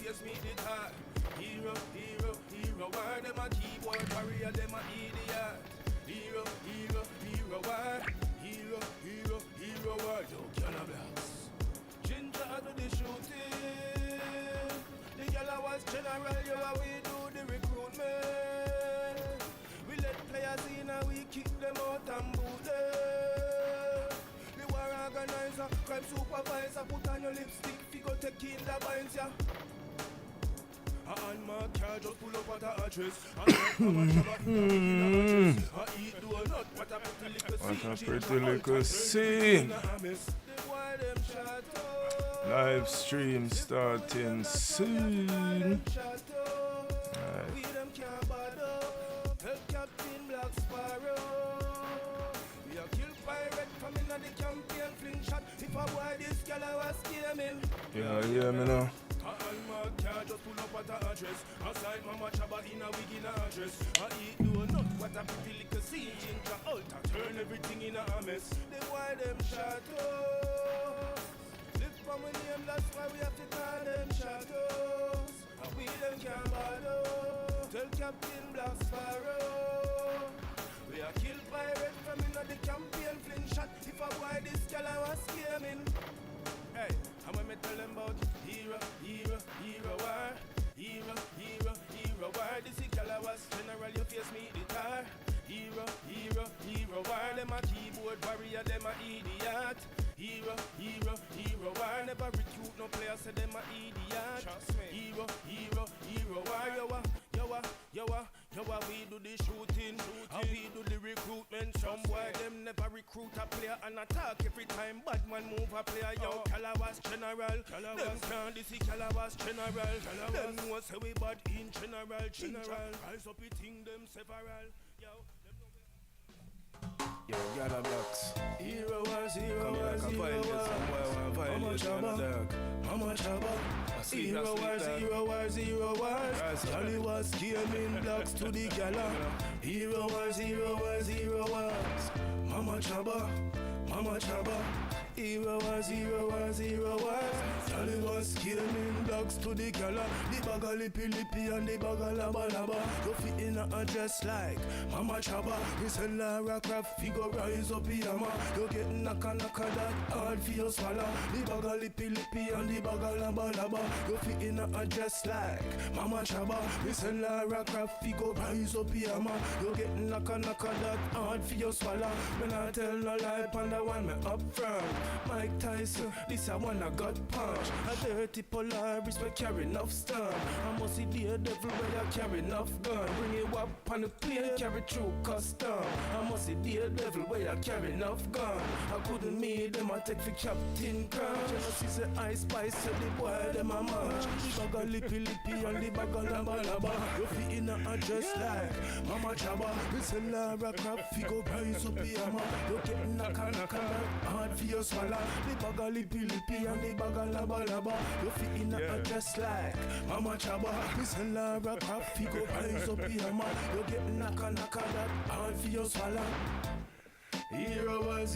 face me the hard. Hero, hero, hero, war. Them a keyboard warrior, them a idiot. Hero, hero, hero, war. Hero, hero, hero, war. Yo, Galliwasp. Ginger do the shooting. The Galliwasp general, you how we do the recruitment. We let players in and we kick them out and boot them. The war organizer, crime supervisor, put on your lipstick, figure take in the binds, yeah. And my car just pull up at the address. What a pretty little scene. Live stream starting soon. Yeah, yeah, me now. Just pull up at the address. Outside Mama Chaba in a wig in a address. I eat do not what a pretty little scene. Ginger altar turn everything in a mess. They why them shadows. Live from a name, that's why we have to call them shadows. And we them can't bother. Tell Captain Black Sparrow. We are killed by red from in the campaign fling shot. If I why this girl I was scamming. Hey, I'm gonna tell them about hero, hero, hero, war. Hero, hero, hero, war. This is Galliwasp general, you face me the tar. Hero, hero, hero, war. Them a keyboard warrior, them a idiot. Hero, hero, hero, war. Never recruit no player, say them a idiot. Hero, hero, hero, war. Yo, we do the shooting, and we do the recruitment. Some boy them never recruit a player and attack every time bad man move a player. Yo, Galliwasp general, them can't this is Galliwasp general. Them know say we bad in general. Rise up it thing them several. Yo, Galliwasp. Hero was, hero was, hero was. Mama Chaba. Hero was. Galliwasp came in blocks to the gala. Hero was. Mama Chaba. Hero was. Galliwasp came in blocks to the gala. The baga lippy and the baga laba. You fit in a dress like Mama Chaba. We sell Lara Craft, figure rise up yama. You get knocka that hard for your swallow. The baga lippy and the baga laba. You fit in a dress like Mama Chaba. We sell Lara Craft, figure rise up yama. You get knocka that hard for your swallow. When I tell no lie, panda one me up front. Mike Tyson, this a one I got punch. A dirty Polaris, we carry enough stun. I must see the devil where I carry enough gun. Bring it up on the plane, carry through custom. I must see the devil where I carry enough gun. I couldn't meet them, I take for Captain Crunch. Just see the ice spice, so the boy them a munch. The baga lippy and the baga laba. You fit in a dress like Mama Chaba. We sell Lara Craft, figure price up the hammer. You get knocka hard for your swallow. The baga lippy and the baga laba. You fit in a dress like Mama Chaba. We sell Lara Craft, figure price up the hammer. You get knocka that hard for your swallow. Hero was.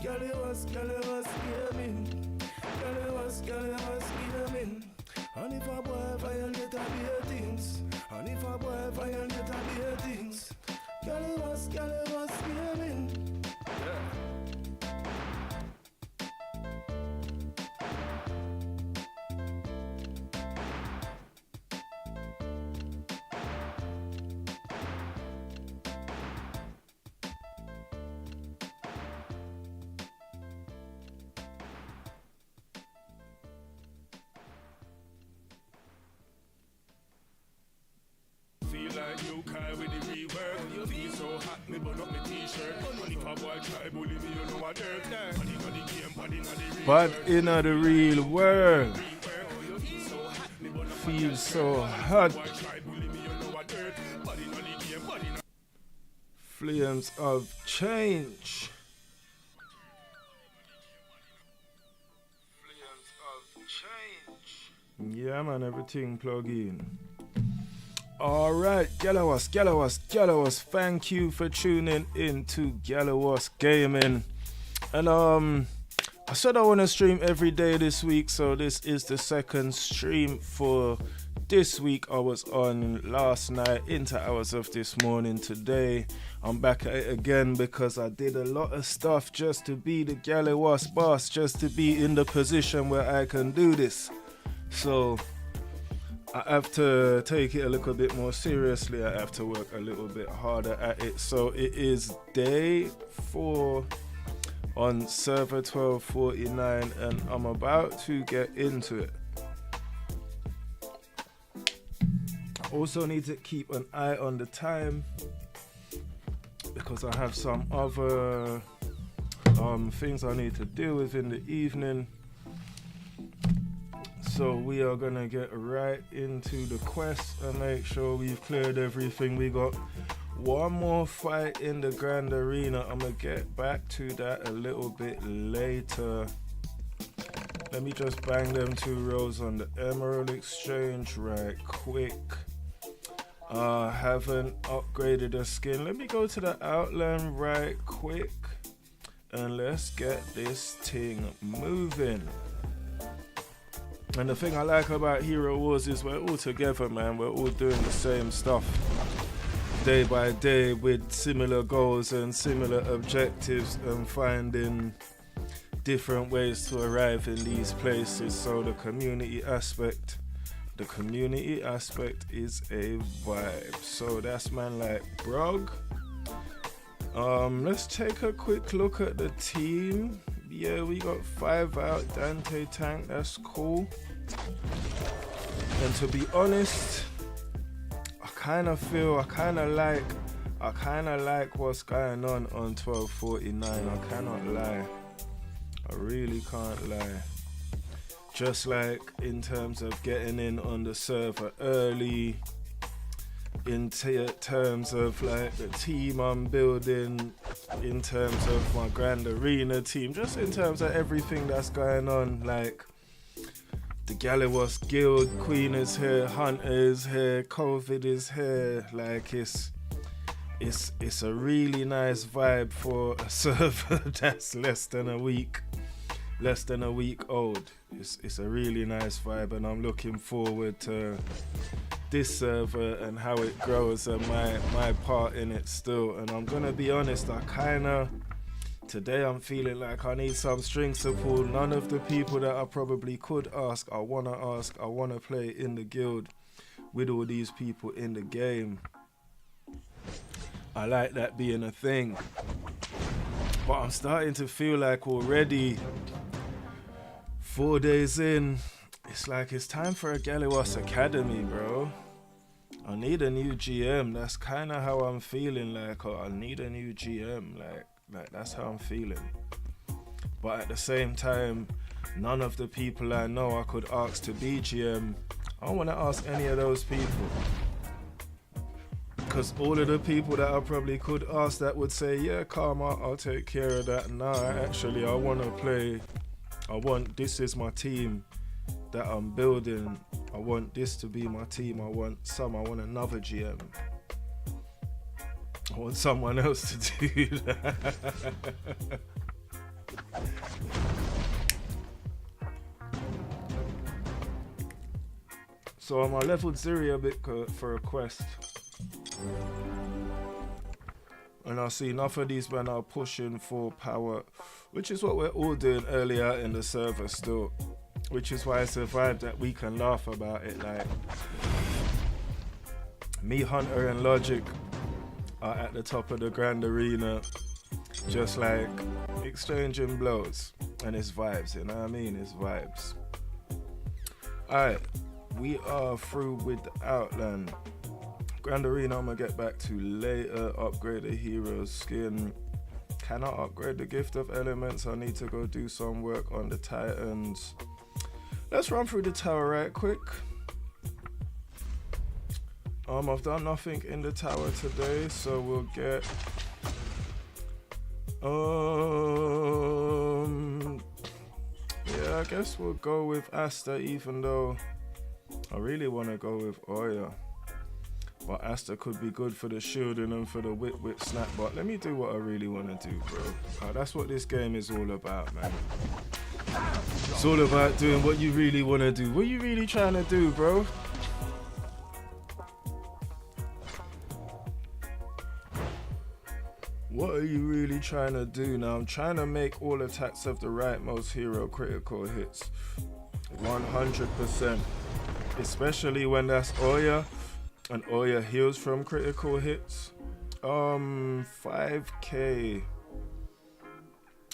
Galliwasp gaming. Galliwasp gaming. And if a boy violate a beer things. Galliwasp gaming. Yeah. Like you cry with the rework. You feel so hot, me burn up my t-shirt. And if a boy try bully me, you know what dirt. But in the real world, feel so hot. Flames of change. Yeah man, everything plug in. Alright, Galliwasp, thank you for tuning in to Galliwasp Gaming. And I said I want to stream every day this week, so this is the second stream for this week. I was on last night into hours of this morning. Today I'm back at it again because I did a lot of stuff just to be the Galliwasp boss, just to be in the position where I can do this. So I have to take it a little bit more seriously. I have to work a little bit harder at it. So it is day 4 on server 1249 and I'm about to get into it. I also need to keep an eye on the time because I have some other things I need to deal with in the evening. So we are gonna get right into the quest and make sure we've cleared everything. We got one more fight in the Grand Arena. I'm gonna get back to that a little bit later. Let me just bang them 2 rows on the Emerald Exchange right quick. Haven't upgraded the skin. Let me go to the Outland right quick and let's get this thing moving. And the thing I like about Hero Wars is we're all together, man. We're all doing the same stuff day by day with similar goals and similar objectives and finding different ways to arrive in these places. So the community aspect is a vibe. So that's man like Brog. Let's take a quick look at the team. Yeah, we got 5 out. Dante tank, that's cool. And to be honest, I kind of like what's going on 1249. I cannot lie. I really can't lie. Just like in terms of getting in on the server early, in terms of like the team I'm building, in terms of my Grand Arena team, just in terms of everything that's going on. Like the Galliwasp Guild, Queen is here, Hunter is here, COVID is here. Like it's a really nice vibe for a server that's less than a week old. It's a really nice vibe and I'm looking forward to this server and how it grows and my part in it still. And I'm gonna be honest, today I'm feeling like I need some strings to pull. None of the people that I probably could ask, I wanna play in the guild with all these people in the game. I like that being a thing. But I'm starting to feel like already 4 days in, it's like it's time for a Galliwasp Academy, bro. I need a new GM. That's kind of how I'm feeling. Like, I need a new GM. Like that's how I'm feeling. But at the same time, none of the people I know I could ask to be GM, I don't want to ask any of those people. Because all of the people that I probably could ask that would say, yeah, Karma, I'll take care of that. Nah, actually, I want to play. This is my team that I'm building. I want this to be my team. I want another GM. I want someone else to do that. So I'm leveled 0 a bit for a quest. And I see enough of these men are pushing for power, which is what we're all doing earlier in the server still. Which is why it's a vibe that we can laugh about it. Like, me, Hunter and Logic are at the top of the Grand Arena, just like exchanging blows. And it's vibes, you know what I mean? It's vibes. Alright, we are through with the Outland. Grand Arena I'm gonna get back to later. Upgrade the hero skin. Can I upgrade the Gift of Elements? I need to go do some work on the Titans. Let's run through the tower right quick. I've done nothing in the tower today, so we'll get yeah, I guess we'll go with Asta, even though I really want to go with Oya. But Asta could be good for the shielding and for the whip snap. But let me do what I really want to do, bro. That's what this game is all about, man. It's all about doing what you really want to do. What you really trying to do, bro? What are you really trying to do? Now I'm trying to make all attacks of the rightmost hero critical hits 100%, especially when that's Oya and Oya heals from critical hits. 5k.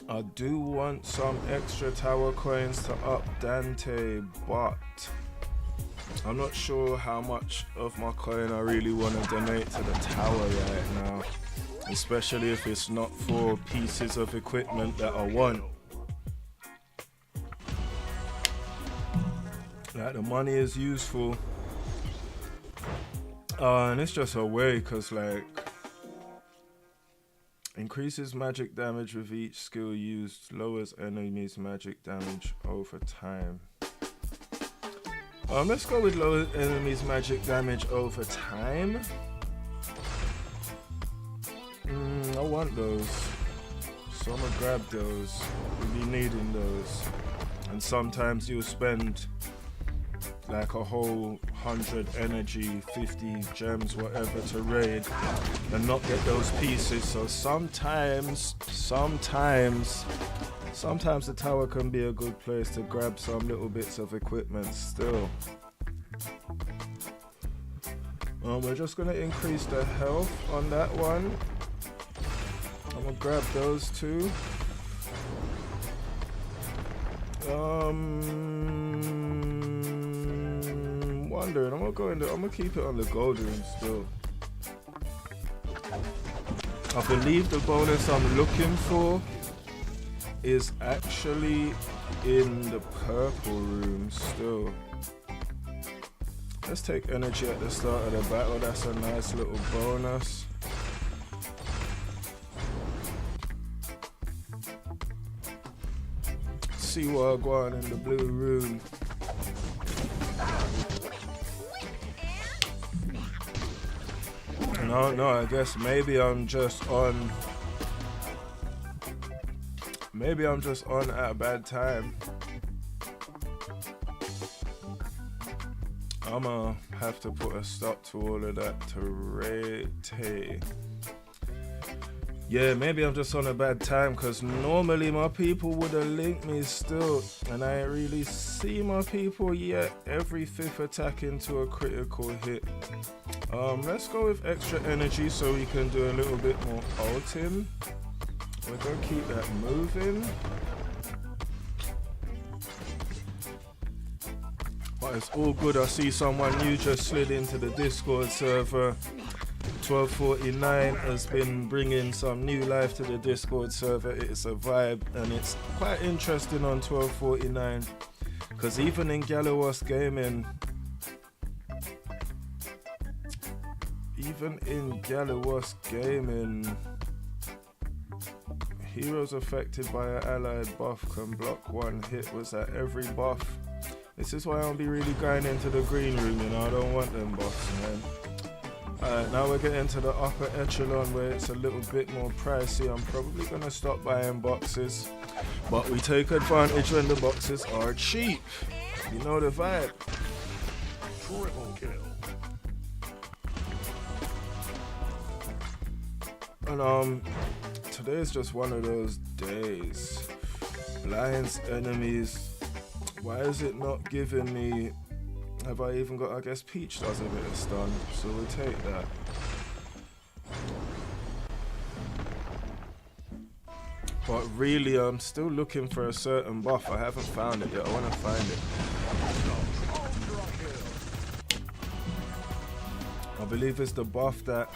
I do want some extra tower coins to up Dante, but I'm not sure how much of my coin I really want to donate to the tower right now, especially if it's not for pieces of equipment that I want. Like, the money is useful, and it's just a way, cause like, increases magic damage with each skill used, lowers enemies magic damage over time. Let's go with lower enemies magic damage over time. I want those, so I'm gonna grab those. We'll be needing those, and sometimes you'll spend like a whole 100 energy, 50 gems, whatever, to raid and not get those pieces. So sometimes the tower can be a good place to grab some little bits of equipment still. We're just gonna increase the health on that one. I'm gonna grab those two. Wondering, I'm gonna keep it on the gold room still. I believe the bonus I'm looking for is actually in the purple room still. Let's take energy at the start of the battle. That's a nice little bonus. See what I got in the blue room. No, I guess maybe I'm just on at a bad time. I'ma have to put a stop to all of that to rate. Yeah, maybe I'm just on a bad time, because normally my people would have linked me still, and I ain't really see my people yet. Every 5th attack into a critical hit. Let's go with extra energy so we can do a little bit more ulting. We're gonna keep that moving. But it's all good. I see someone new just slid into the Discord server. 1249 has been bringing some new life to the Discord server. It's a vibe, and it's quite interesting on 1249, because even in Galliwasp gaming, heroes affected by an allied buff can block one hit. Was that every buff? This is why I'll be really going into the green room, you know. I don't want them buffs, man. Alright, now we're getting to the upper echelon where it's a little bit more pricey. I'm probably gonna stop buying boxes, but we take advantage when the boxes are cheap. You know the vibe. Triple kill. And today is just one of those days. Blinds enemies. Why is it not giving me? Have I even got? I guess Peach does a bit of stun, so we'll take that. But really, I'm still looking for a certain buff. I haven't found it yet. I want to find it. I believe it's the buff that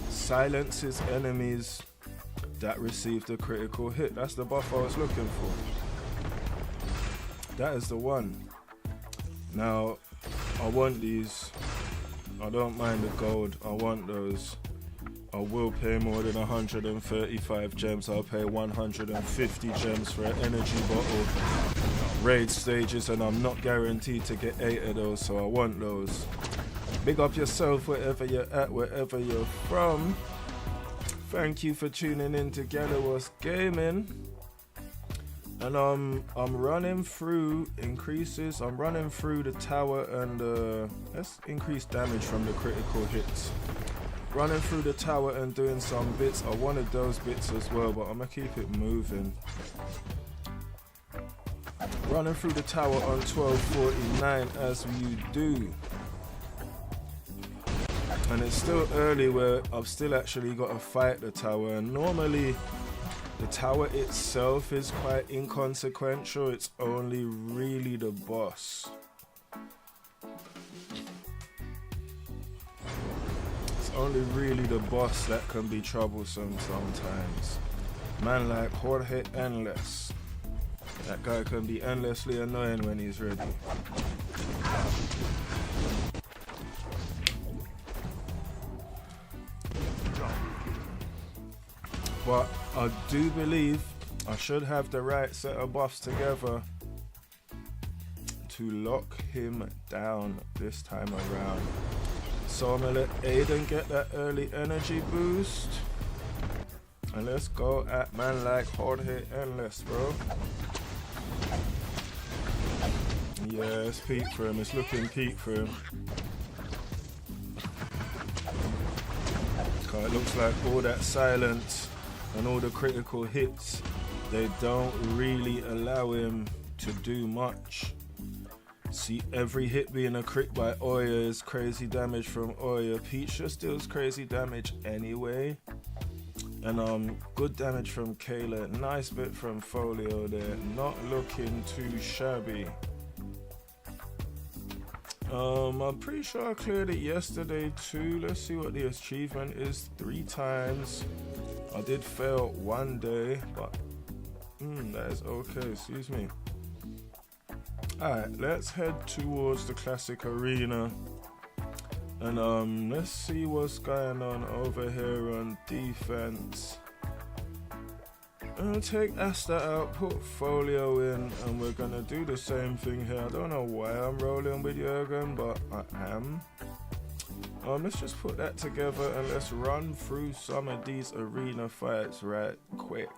silences enemies that received a critical hit. That's the buff I was looking for. That is the one. Now, I want these. I don't mind the gold. I want those. I will pay more than 135 gems. I'll pay 150 gems for an energy bottle. Raid stages, and I'm not guaranteed to get 8 of those, so I want those. Big up yourself wherever you're at, wherever you're from. Thank you for tuning in to Galliwasp Gaming. And I'm running through increases. I'm running through the tower and let's increase damage from the critical hits. Running through the tower and doing some bits. I wanted those bits as well, but I'm gonna keep it moving. Running through the tower on 1249 as you do. And it's still early where I've still actually got to fight the tower, and normally the tower itself is quite inconsequential. It's only really the boss. It's only really the boss that can be troublesome sometimes. Man like Jorge Endless. That guy can be endlessly annoying when he's ready. But I do believe I should have the right set of buffs together to lock him down this time around. So I'm gonna let Aiden get that early energy boost. And let's go at man like Jorge Endless, bro. Yeah, it's peak for him. It's looking peak for him. It looks like all that silence and all the critical hits, they don't really allow him to do much. See, every hit being a crit by Oya is crazy damage from Oya. Peach just deals crazy damage anyway. And good damage from Kayla. Nice bit from Folio there. Not looking too shabby. I'm pretty sure I cleared it yesterday too. Let's see what the achievement is. 3 times. I did fail one day, but that is okay, excuse me. Alright, let's head towards the classic arena. And let's see what's going on over here on defense. I'll take Asta out, put Folio in, and we're gonna do the same thing here. I don't know why I'm rolling with Jurgen, but I am. Let's just put that together and let's run through some of these arena fights right quick.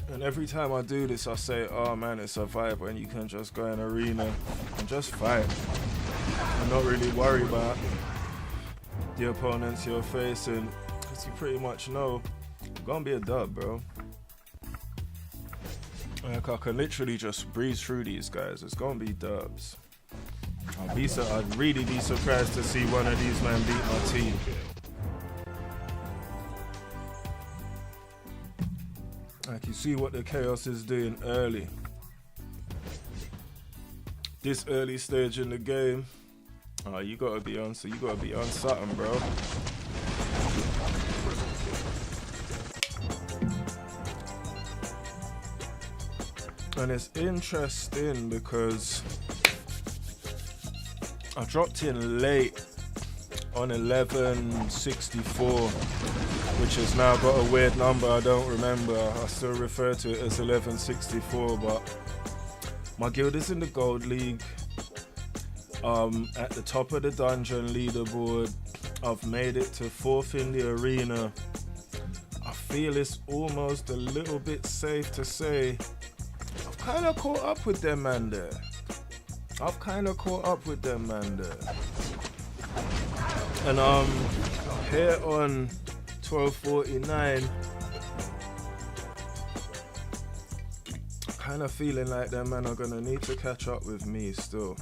And every time I do this, I say, oh man, it's a vibe when you can just go in arena and just fight and not really worry about the opponents you're facing, because you pretty much know it's gonna be a dub, bro. Like, I can literally just breeze through these guys. It's gonna be dubs. I'd really be surprised to see one of these men beat my team. Like, you see what the Chaos is doing early. This early stage in the game, you gotta be on something, bro. And it's interesting because I dropped in late on 1164, which has now got a weird number I don't remember. I still refer to it as 1164, but my guild is in the Gold League. At the top of the dungeon leaderboard. I've made it to 4th in the arena. I feel it's almost a little bit safe to say I've kind of caught up with them man there. And here on 1249, kind of feeling like them man are gonna need to catch up with me still.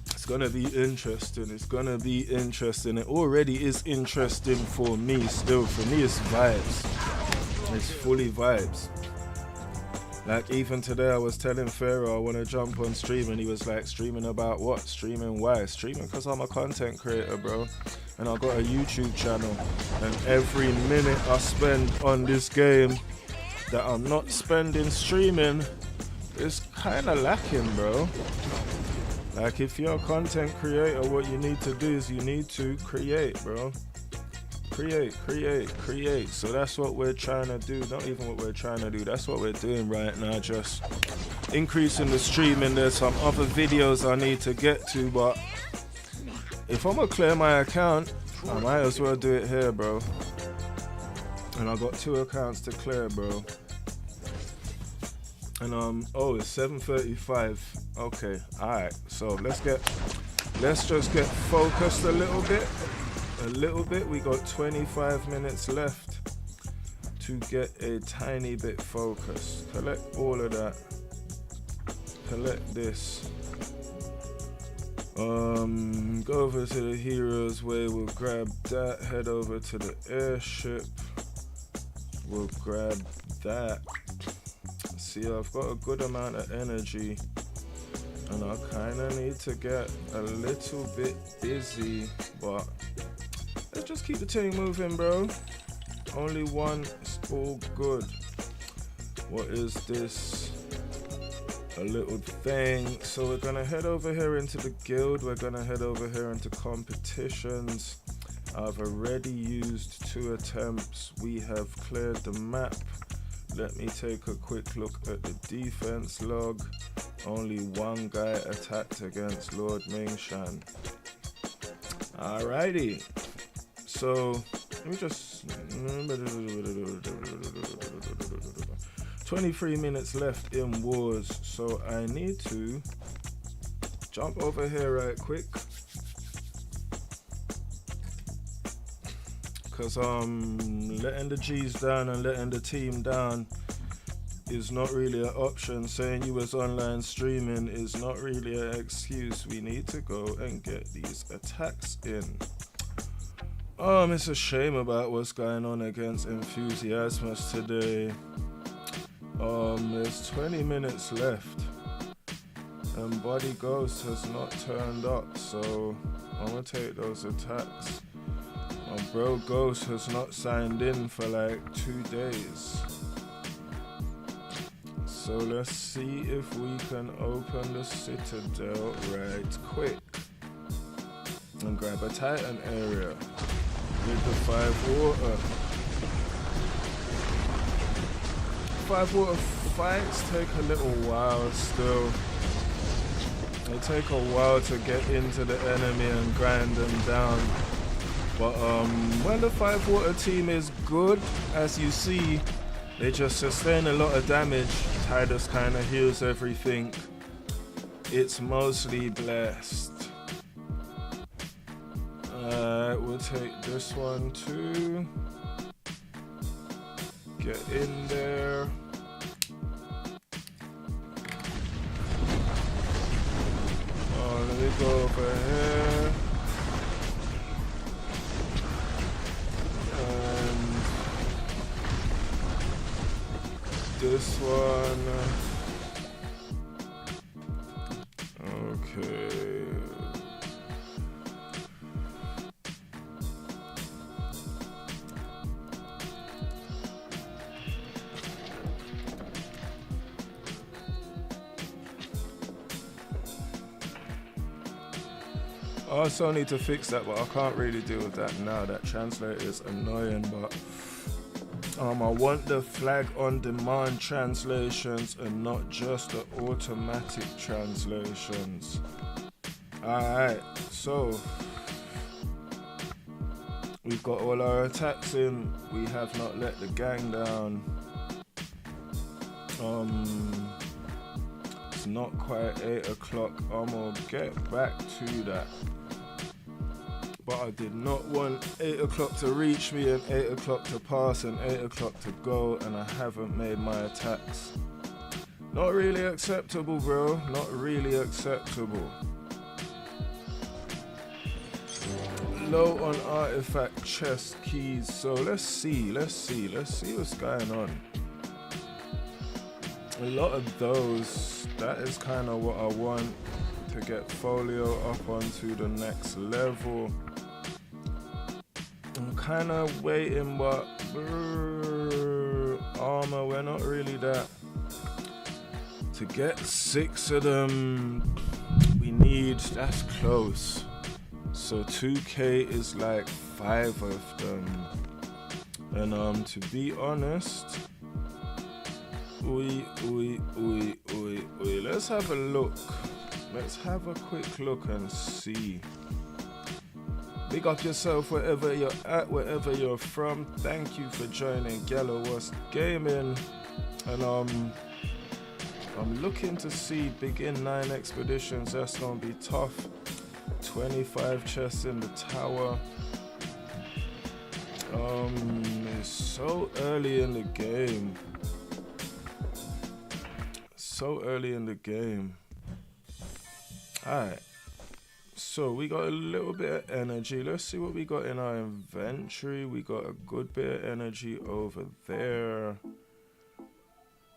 It's gonna be interesting. It already is interesting for me still. For me, it's vibes. It's fully vibes. Like, even today I was telling Pharaoh I want to jump on stream, and he was like, streaming about what? Streaming why? Streaming because I'm a content creator, bro. And I got a YouTube channel. And every minute I spend on this game that I'm not spending streaming is kind of lacking, bro. Like, if you're a content creator, what you need to do is you need to create, bro. create. So that's what we're trying to do. Not even what we're trying to do. That's what we're doing right now. Just increasing the streaming. There's some other videos I need to get to, but if I'm gonna clear my account, I might as well do it here, bro. And I got 2 accounts to clear, bro. And oh, it's 7:35. Okay, alright. So let's just get focused a little bit. We got 25 minutes left to get a tiny bit focused. Collect all of that. Collect this. Go over to the Heroes Way. We'll grab that. Head over to the airship. We'll grab that. See, I've got a good amount of energy, and I kind of need to get a little bit busy, but let's just keep the thing moving, bro. Only one is all good. What is this? A little thing. So we're gonna head over here into the guild. We're gonna head over here into competitions. I've already used 2 attempts. We have cleared the map. Let me take a quick look at the defense log. Only 1 guy attacked against Lord Mingshan. Alrighty. So let me just 23 minutes left in wars. So I need to jump over here right quick. Because letting the G's down and letting the team down is not really an option. Saying you was online streaming is not really an excuse. We need to go and get these attacks in. It's a shame about what's going on against Enthusiasmus today. There's 20 minutes left and Body Ghost has not turned up, so I'm gonna take those attacks. My bro Ghost has not signed in for like 2 days. So let's see if we can open the Citadel right quick and grab a Titan area with the 5 water. 5 water fights take a little while still. They take a while to get into the enemy and grind them down. But when the 5 water team is good, as you see, they just sustain a lot of damage. Tidus kind of heals everything. It's mostly blessed. We'll take this one too. Get in there. Oh, let me go over here. This one. Okay. I also need to fix that, but I can't really deal with that now. That translator is annoying, but I want the flag on demand translations and not just the automatic translations. Alright, so we've got all our attacks in. We have not let the gang down. It's not quite 8 o'clock. I'm gonna get back to that. But I did not want 8 o'clock to reach me and 8 o'clock to pass and 8 o'clock to go, and I haven't made my attacks. Not really acceptable, bro. Not really acceptable. Low on artifact chest keys. So let's see what's going on. A lot of those. That is kind of what I want to get folio up onto the next level. I'm kind of waiting, but armor, we're not really that. To get 6 of them, we need, that's close. So 2k is like 5 of them. And to be honest, let's have a look. Let's have a quick look and see. Big up yourself wherever you're at, wherever you're from. Thank you for joining Galliwasp Gaming. And I'm looking to see begin 9 expeditions. That's gonna be tough. 25 chests in the tower. It's so early in the game. So early in the game. Alright. So we got a little bit of energy. Let's see what we got in our inventory. We got a good bit of energy over there.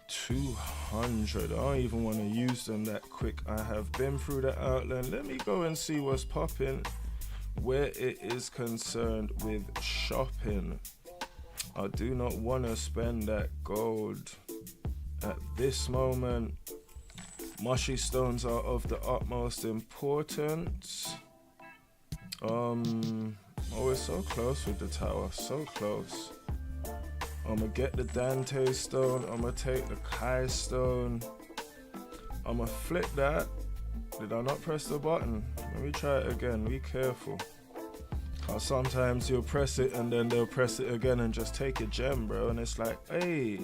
200. I don't even want to use them that quick. I have been through the outland. Let me go and see what's popping where it is concerned with shopping. I do not want to spend that gold at this moment. Mushy stones are of the utmost importance. Oh, we're so close with the tower, so close. I'm gonna get the Dante stone. I'm gonna take the Kai stone. I'm gonna flip that. Did I not press the button? Let me try it again. Be careful. Cause sometimes you'll press it and then they'll press it again and just take a gem, bro. And it's like, hey.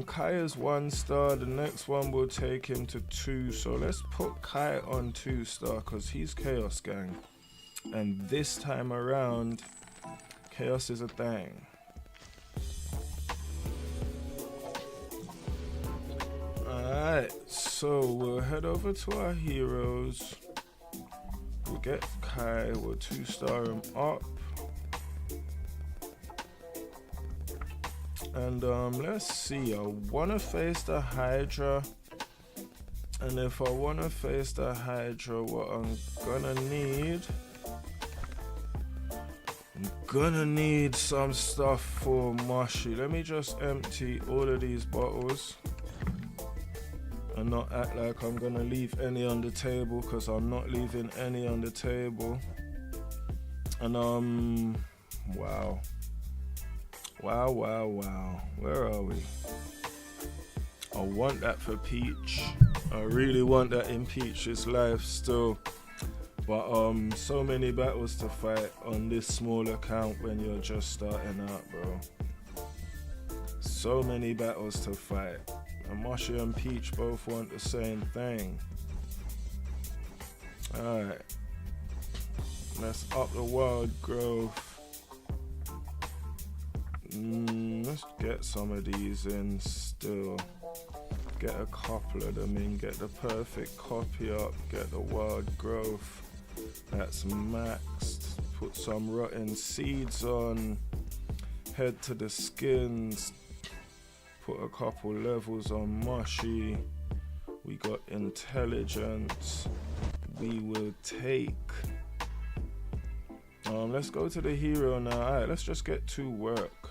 Kai is 1 star. The next one will take him to 2. So let's put Kai on 2 star because he's Chaos Gang. And this time around, Chaos is a thing. Alright, so we'll head over to our heroes. We'll get Kai, we'll 2-star him up. And let's see, I want to face the Hydra. And if I want to face the Hydra, what I'm gonna need some stuff for Mushy. Let me just empty all of these bottles and not act like I'm gonna leave any on the table, because I'm not leaving any on the table. And wow, where are we? I want that for Peach. I really want that in Peach's life still. But so many battles to fight on this small account when you're just starting out, bro. So many battles to fight. And Mushy and Peach both want the same thing. Alright. Let's up the wild growth. Let's get some of these in still. Get a couple of them in. Get the perfect copy up. Get the wild growth. That's maxed. Put some rotten seeds on. Head to the skins. Put a couple levels on Mushy. We got intelligence. We will take. Let's go to the hero now. Alright, let's just get to work.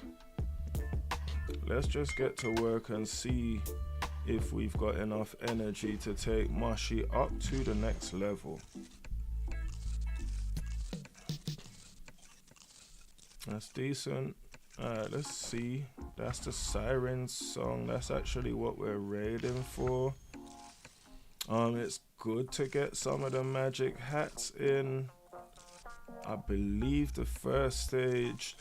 Let's just get to work and see if we've got enough energy to take Mushy up to the next level. That's decent. Alright, let's see. That's the Siren song. That's actually what we're raiding for. It's good to get some of the magic hats in. I believe the first stage.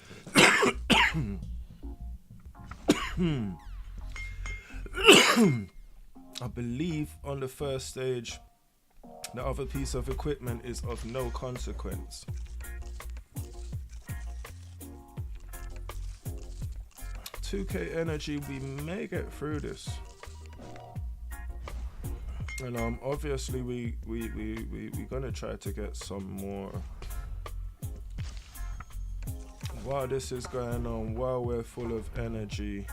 I believe on the first stage, the other piece of equipment is of no consequence. $2k energy, we may get through this. And obviously we gonna try to get some more. While this is going on, while we're full of energy,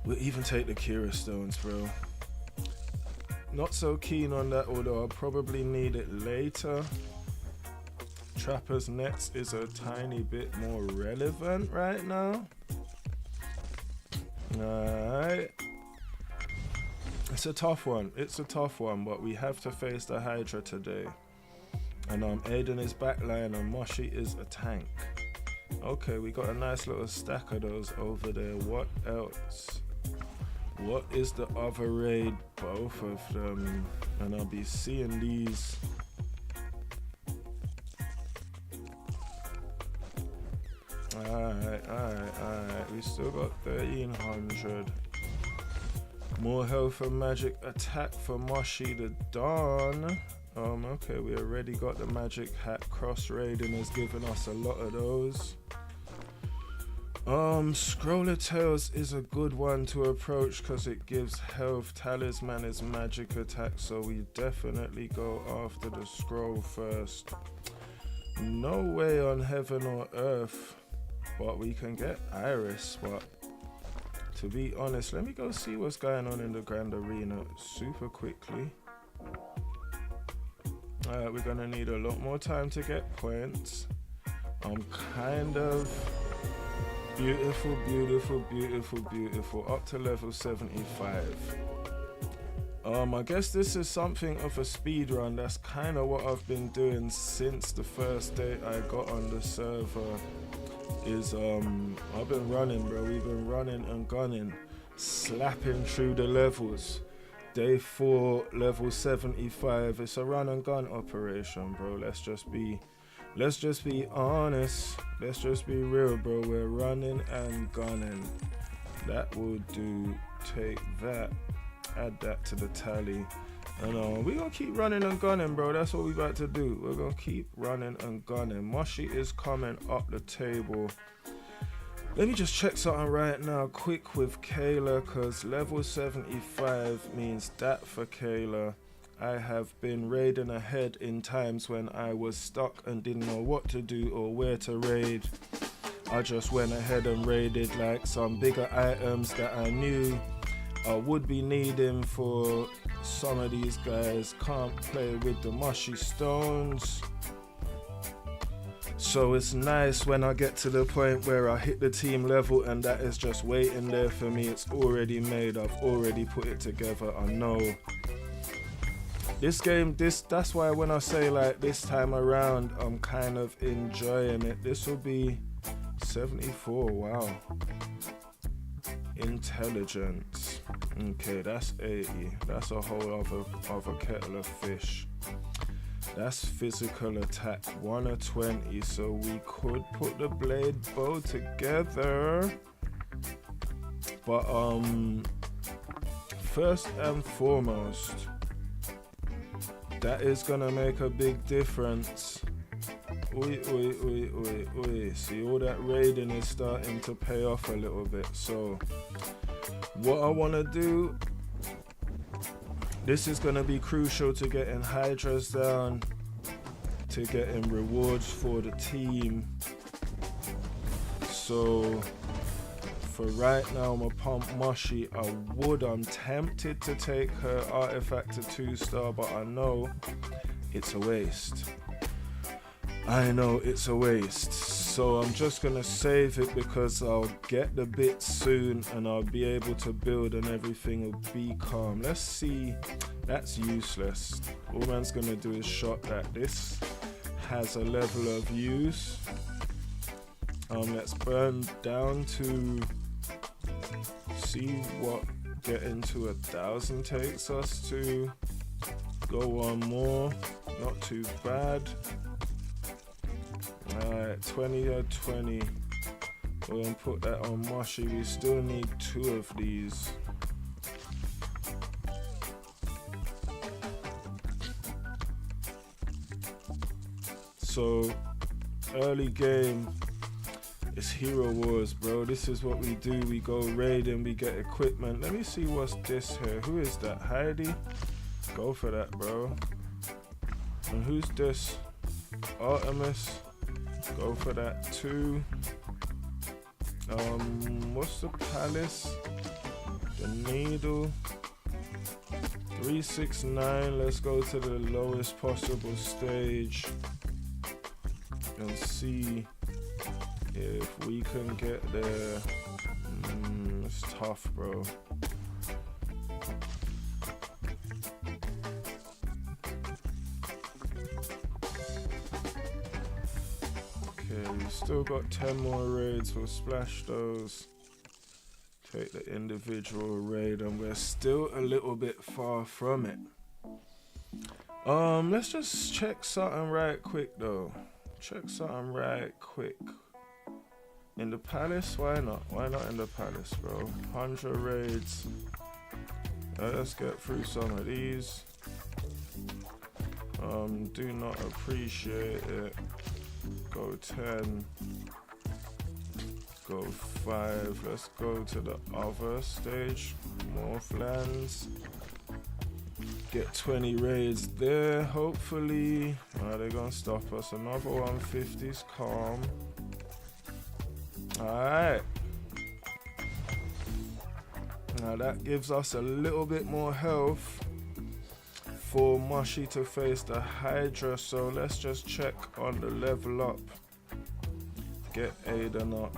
we'll even take the Kira stones, bro. Not so keen on that, although I'll probably need it later. Trapper's nets is a tiny bit more relevant right now. Alright. It's a tough one. It's a tough one, but we have to face the Hydra today. And Aiden is backline and Moshi is a tank. Okay, we got a nice little stack of those over there. What else? What is the other raid? Both of them. And I'll be seeing these. Alright. We still got 1300. More health and magic attack for Moshi the Dawn. Okay, we already got the magic hat. Cross raiding has given us a lot of those. Scroller Tails is a good one to approach because it gives health. Talisman is magic attack, so we definitely go after the scroll first. No way on heaven or earth, but we can get Iris. But to be honest, let me go see what's going on in the Grand Arena super quickly. We're gonna need a lot more time to get points. I'm kind of beautiful, up to level 75. I guess this is something of a speed run. That's kind of what I've been doing since the first day I got on the server. I've been running, bro. We've been running and gunning, slapping through the levels. Day 4, level 75. It's a run and gun operation, bro. Let's just be honest. Let's just be real, bro. We're running and gunning. That will do. Take that. Add that to the tally. And we're gonna keep running and gunning, bro. That's what we about to do. We're gonna keep running and gunning. Moshi is coming up the table. Let me just check something right now quick with Kayla, because level 75 means that for Kayla. I have been raiding ahead in times when I was stuck and didn't know what to do or where to raid. I just went ahead and raided like some bigger items that I knew I would be needing for some of these guys. Can't play with the Moshi stones. So it's nice when I get to the point where I hit the team level and that is just waiting there for me. It's already made. I've already put it together. I know. This game, that's why when I say like this time around, I'm kind of enjoying it. This will be 74. Wow. Intelligence. Okay, that's 80. That's a whole other kettle of fish. That's physical attack, 1 or 20, so we could put the blade bow together. But first and foremost, that is gonna make a big difference. See, all that raiding is starting to pay off a little bit. So what I wanna do, this is going to be crucial to getting Hydras down, to getting rewards for the team. So for right now, I'm going to pump Moshi. I'm tempted to take her artifact to 2-star, but I know it's a waste. I know it's a waste. So I'm just going to save it because I'll get the bits soon and I'll be able to build and everything will be calm. Let's see. That's useless. All man's going to do is shot that. This has a level of use. Let's burn down to see what getting to 1,000 takes us to. Go one more. Not too bad. Alright, 20 or 20. We're gonna put that on Moshi. We still need 2 of these. So, early game, it's Hero Wars, bro. This is what we do. We go raiding, we get equipment. Let me see what's this here. Who is that? Heidi? Go for that, bro. And who's this? Artemis? Go for that too. What's the palace? The needle. 369. Let's go to the lowest possible stage and see if we can get there. It's tough, bro. Okay, we still got 10 more raids. We'll splash those. Take the individual raid, and we're still a little bit far from it. Let's just check something right quick though. Check something right quick. In the palace, why not? Why not in the palace, bro? 100 raids. Let's get through some of these. Do not appreciate it. Go 10. Go 5. Let's go to the other stage. Morphlands. Get 20 raids there, hopefully. They're gonna stop us. Another 150's calm. Alright. Now that gives us a little bit more health for Mushy to face the Hydra, so let's just check on the level up. Get Aiden up.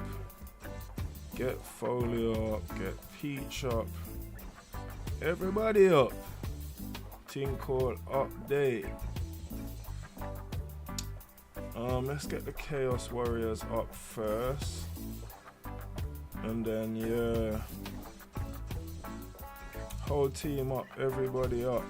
Get Folio up. Get Peach up. Everybody up. Team call update. Let's get the Chaos Warriors up first. And then yeah. Whole team up, everybody up.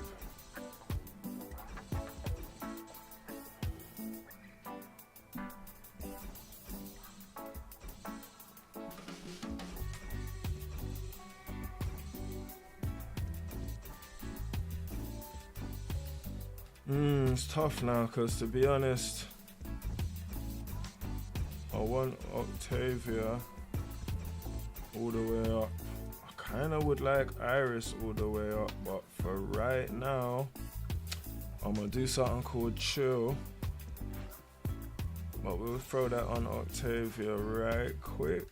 It's tough now, because to be honest, I want Octavia all the way up. I kind of would like Iris all the way up, but for right now, I'm going to do something called Chill. But we'll throw that on Octavia right quick.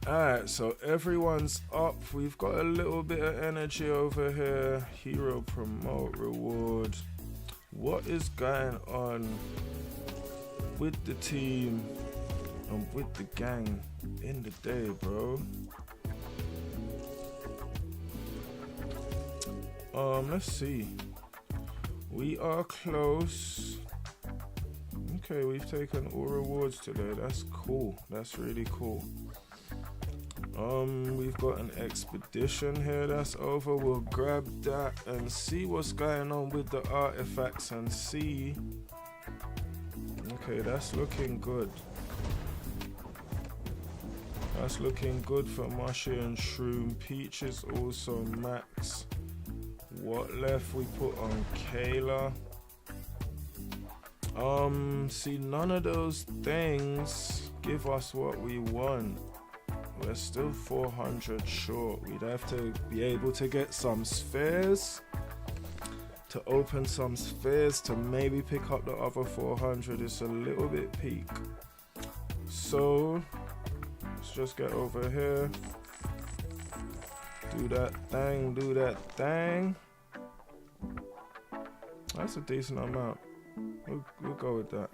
Alright, so everyone's up. We've got a little bit of energy over here. Hero promote reward. What is going on with the team and with the gang in the day, bro? Let's see. We are close. Okay, we've taken all rewards today. That's cool. That's really cool. We've got an expedition here that's over. We'll grab that and see what's going on with the artifacts and see. Okay, that's looking good. That's looking good for Mushy and Shroom. Peach is also max. What left we put on Kayla? See, none of those things give us what we want. We're still 400 short. We'd have to be able to get some spheres, to open some spheres to maybe pick up the other 400. It's a little bit peak. So let's just get over here. Do that thing, do that thing. That's a decent amount. We'll go with that.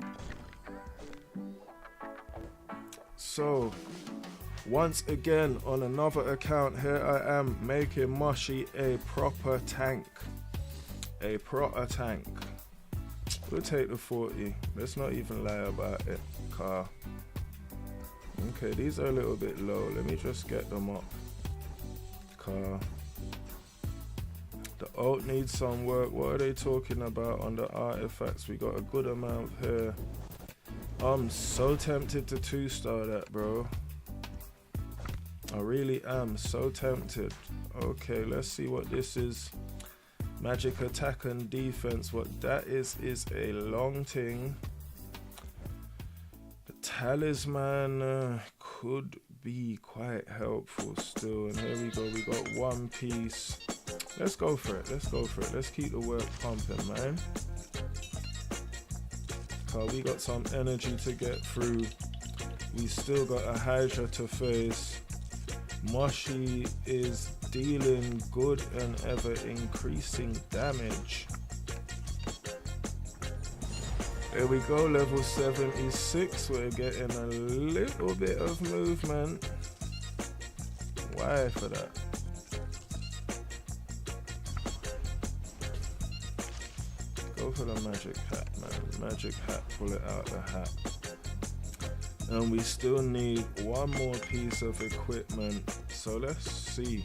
So once again, on another account, here I am making Mushy a proper tank. A proper tank. We'll take the 40. Let's not even lie about it. Car. Okay, these are a little bit low. Let me just get them up. Car. The ult needs some work. What are they talking about on the artifacts? We got a good amount here. I'm so tempted to 2-star that, bro. I really am so tempted. Okay, let's see what this is. Magic attack and defense. What that is a long thing. The talisman could be quite helpful still. And here we go. We got one piece. Let's go for it. Let's go for it. Let's keep the work pumping, man. Cause we got some energy to get through. We still got a Hydra to face. Mushy is dealing good and ever increasing damage. There we go, level 76. We're getting a little bit of movement. Why for that? Go for the magic hat. man. Magic hat, pull it out the hat. And we still need one more piece of equipment. So let's see.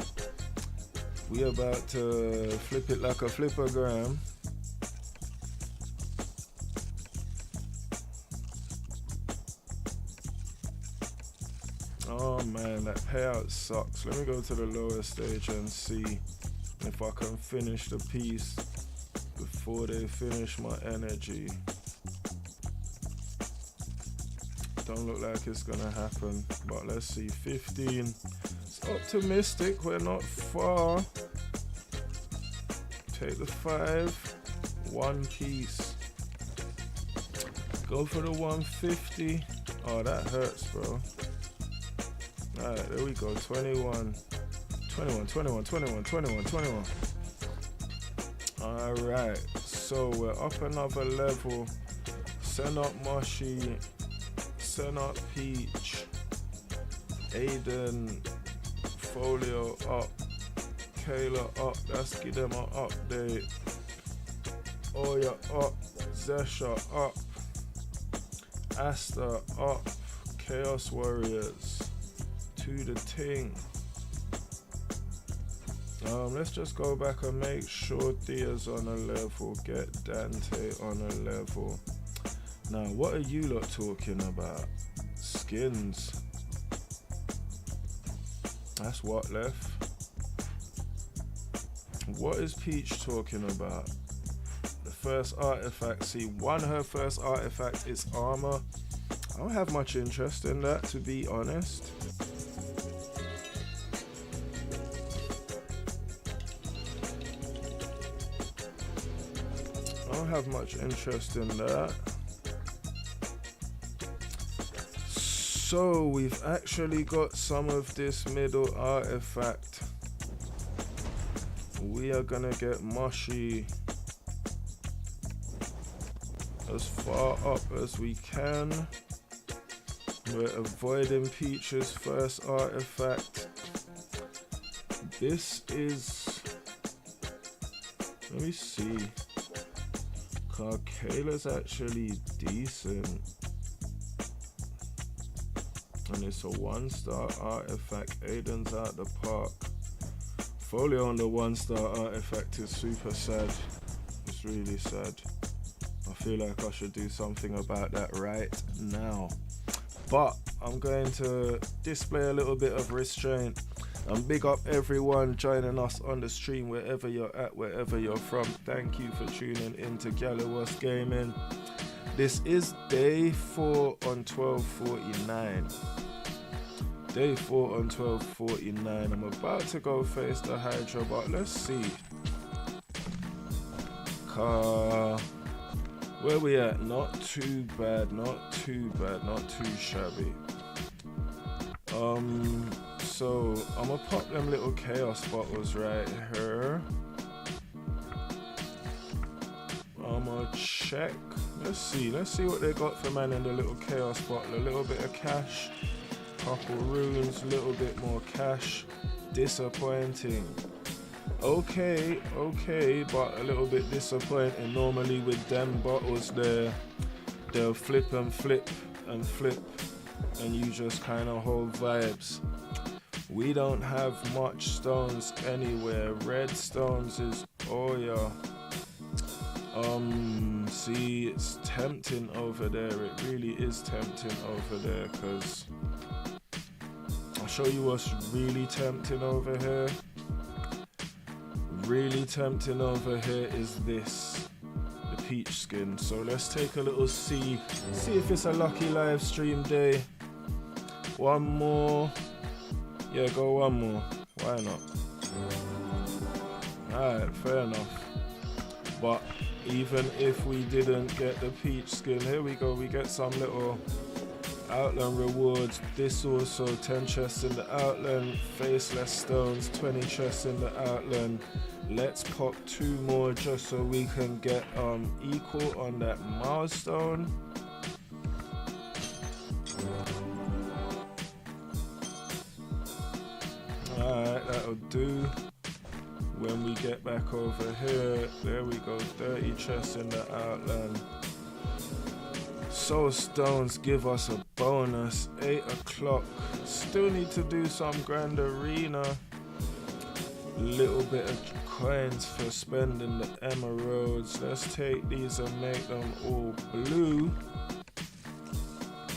We about to flip it like a flippergram. Oh man, that payout sucks. Let me go to the lower stage and see if I can finish the piece before they finish my energy. Don't look like it's gonna happen, but let's see. 15. It's optimistic, we're not far. Take the 5, one piece. Go for the 150. Oh, that hurts, bro. Alright, there we go. 21. 21, 21, 21, 21, 21. Alright, so we're up another level. Send up Moshi. Send up Peach. Aiden. Folio up. Kayla up. Let's give them an update. Oya up. Zesha up. Asta up. Chaos Warriors. To the ting. Let's just go back and make sure Thea's on a level. Get Dante on a level. Now, what are you lot talking about? Skins. That's what left. What is Peach talking about? The first artifact. See, her first artifact is armor. I don't have much interest in that, to be honest. I don't have much interest in that. So we've actually got some of this middle artifact. We are gonna get Moshi as far up as we can. We're avoiding Peach's first artifact. This is, let me see. Kayla's actually decent. And it's a 1-star artifact. Aiden's out the park. Folio on the 1-star artifact is super sad. It's really sad. I feel like I should do something about that right now. But I'm going to display a little bit of restraint. And big up everyone joining us on the stream, wherever you're at, wherever you're from. Thank you for tuning in to Galliwasp Gaming. This is day 4 on 1249. Day 4 on 1249. I'm about to go face the Hydra, but let's see. Where we at? Not too bad, not too bad, not too shabby. So I'm gonna pop them little chaos bottles right here. I'm gonna check. Let's see what they got for man in the little chaos bottle. A little bit of cash, couple runes, a little bit more cash. Disappointing. Okay, but a little bit disappointing. Normally with them bottles there, they'll flip and flip and flip, and you just kind of hold vibes. We don't have much stones anywhere. Red stones is Oya. See, it's tempting over there. It really is tempting over there, because I'll show you what's really tempting over here. Really tempting over here is this, the peach skin. So let's take a little see if it's a lucky live stream day. One more. Yeah, go one more. Why not? Alright, fair enough. But even if we didn't get the peach skin, here we go. We get some little Outland rewards. This also 10 chests in the Outland. Faceless stones, 20 chests in the Outland. Let's pop 2 more just so we can get equal on that milestone. Alright, that'll do. When we get back over here, there we go, 30 chests in the Outland. Soul Stones give us a bonus. 8 o'clock. Still need to do some Grand Arena. Little bit of coins for spending the emeralds. Let's take these and make them all blue.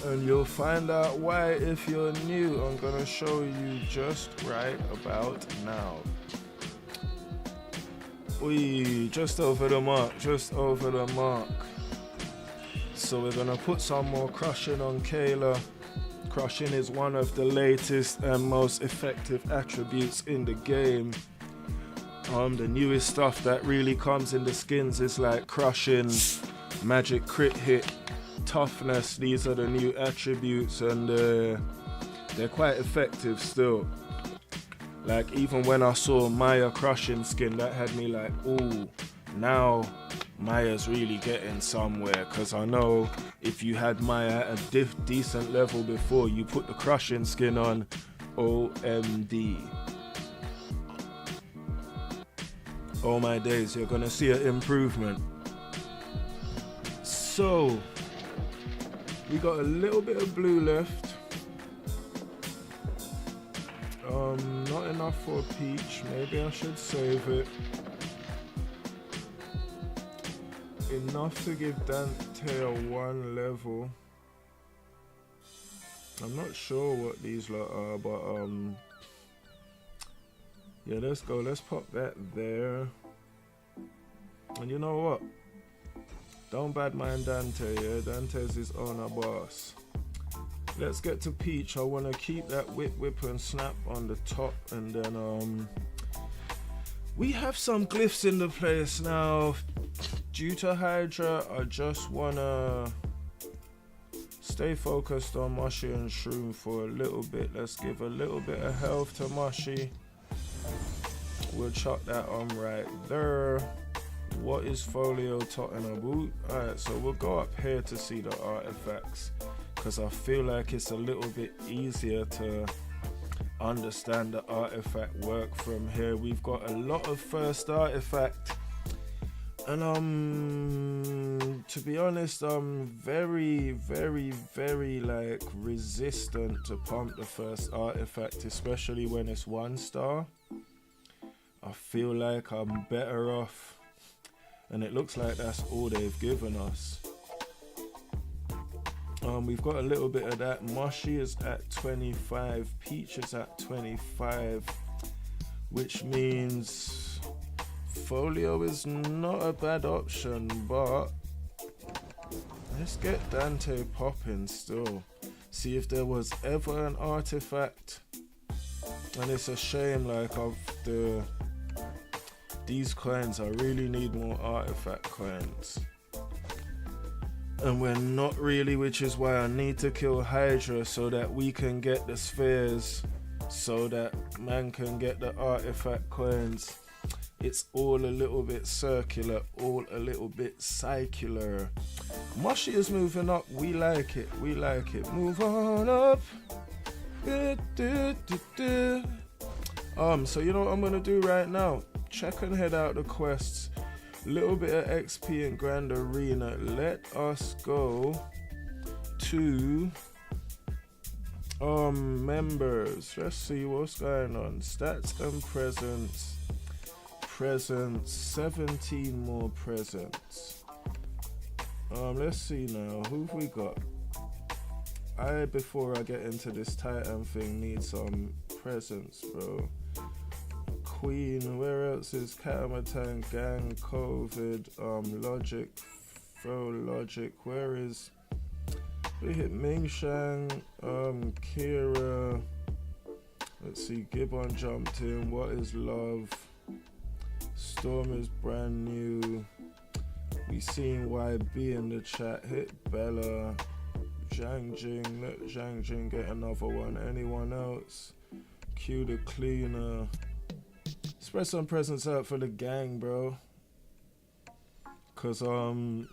And you'll find out why if you're new. I'm gonna show you just right about now. Just over the mark, just over the mark. So we're gonna put some more crushing on Kayla. Crushing is one of the latest and most effective attributes in the game. The newest stuff that really comes in the skins is like crushing, magic crit hit, toughness. These are the new attributes, and they're quite effective still. Like even when I saw Maya crushing skin, that had me like, ooh, now Maya's really getting somewhere. Cause I know if you had Maya at a decent level before, you put the crushing skin on, OMD. Oh my days, you're gonna see an improvement. So we got a little bit of blue left. Not enough for a peach. Maybe I should save it. Enough to give Dante a 1 level. I'm not sure what these lot are, but yeah, let's go. Let's pop that there. And you know what? Don't bad mind Dante, yeah? Dante's his owner boss. Let's get to Peach. I want to keep that whip and snap on the top, and then we have some glyphs in the place now. Due to Hydra, I just want to stay focused on Moshi and Shroom for a little bit. Let's give a little bit of health to Moshi. We'll chuck that on right there. What is Folio Tottenham Boot? Alright, so we'll go up here to see the artifacts, because I feel like it's a little bit easier to understand the artifact work from here. We've got a lot of first artifact, and to be honest, I'm very like resistant to pump the first artifact, especially when it's 1 star. I feel like I'm better off, and it looks like that's all they've given us. We've got a little bit of that. Moshi is at 25, Peach is at 25, which means Folio is not a bad option, but let's get Dante popping still. See if there was ever an artifact, and it's a shame, like, of these coins. I really need more artifact coins, and we're not really, which is why I need to kill Hydra so that we can get the spheres, so that man can get the artifact coins. It's all a little bit circular, all a little bit circular. Moshi is moving up. We like it. We like it. Move on up. So you know what I'm gonna do right now? Check and head out the quests. Little bit of XP in Grand Arena. Let us go to members. Let's see what's going on. Stats and presents. Presents, 17 more presents. Let's see now. Who've we got? Before I get into this Titan thing, need some presents, bro. Queen, where else is Katamatan, Gang, COVID, Logic, Fro Logic, where is, we hit Ming Shang, Kira, let's see, Gibbon jumped in, What is Love, Storm is brand new, we seen YB in the chat, hit Bella, Zhang Jing, let Zhang Jing get another one, anyone else, Q the Cleaner. Spread some presents out for the gang, bro. Cause in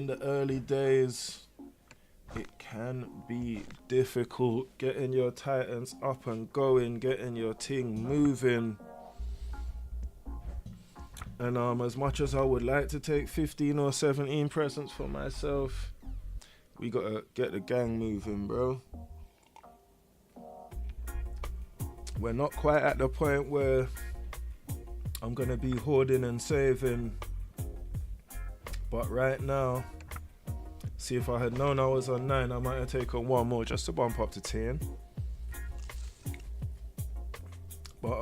the early days, it can be difficult getting your Titans up and going, getting your team moving. And as much as I would like to take 15 or 17 presents for myself, We gotta get the gang moving, bro. We're not quite at the point where I'm gonna be hoarding and saving, but right now, see, if I had known I was on 9, I might have taken one more just to bump up to 10. But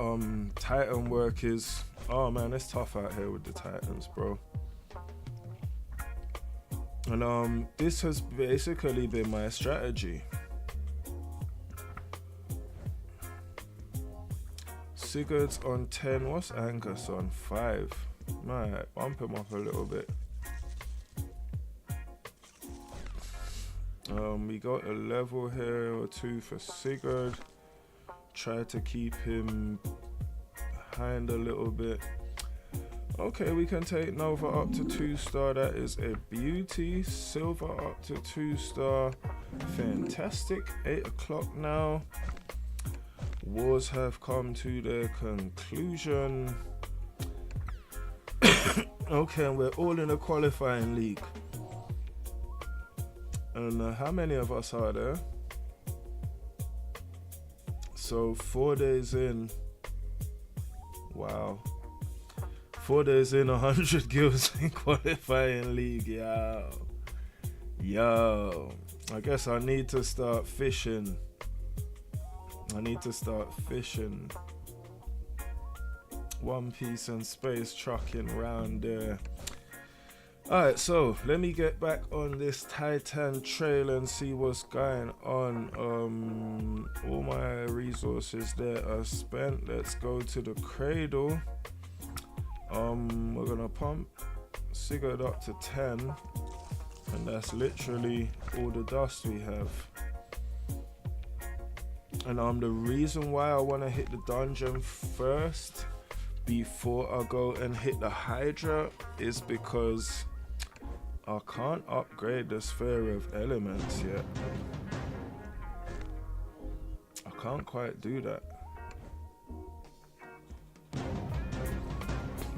Titan work is, oh man, it's tough out here with the Titans, bro. And this has basically been my strategy. Sigurd's on 10. What's Angus on? 5. Might bump him up a little bit. We got a level here or 2 for Sigurd. Try to keep him behind a little bit. Okay, we can take Nova up to 2-star. That is a beauty. Silver up to 2-star. Fantastic. 8 o'clock now. Wars have come to their conclusion. Okay, and we're all in a qualifying league. And how many of us are there? So 4 days in. Wow. 4 days in, 100 kills in qualifying league. Yo. I guess I need to start fishing. One Piece and space trucking round there. Alright, so let me get back on this Titan trail and see what's going on. All my resources there are spent. Let's go to the cradle. We're gonna pump Sigurd up to 10, and that's literally all the dust we have. And the reason why I want to hit the dungeon first before I go and hit the Hydra is because I can't upgrade the Sphere of Elements yet. I can't quite do that.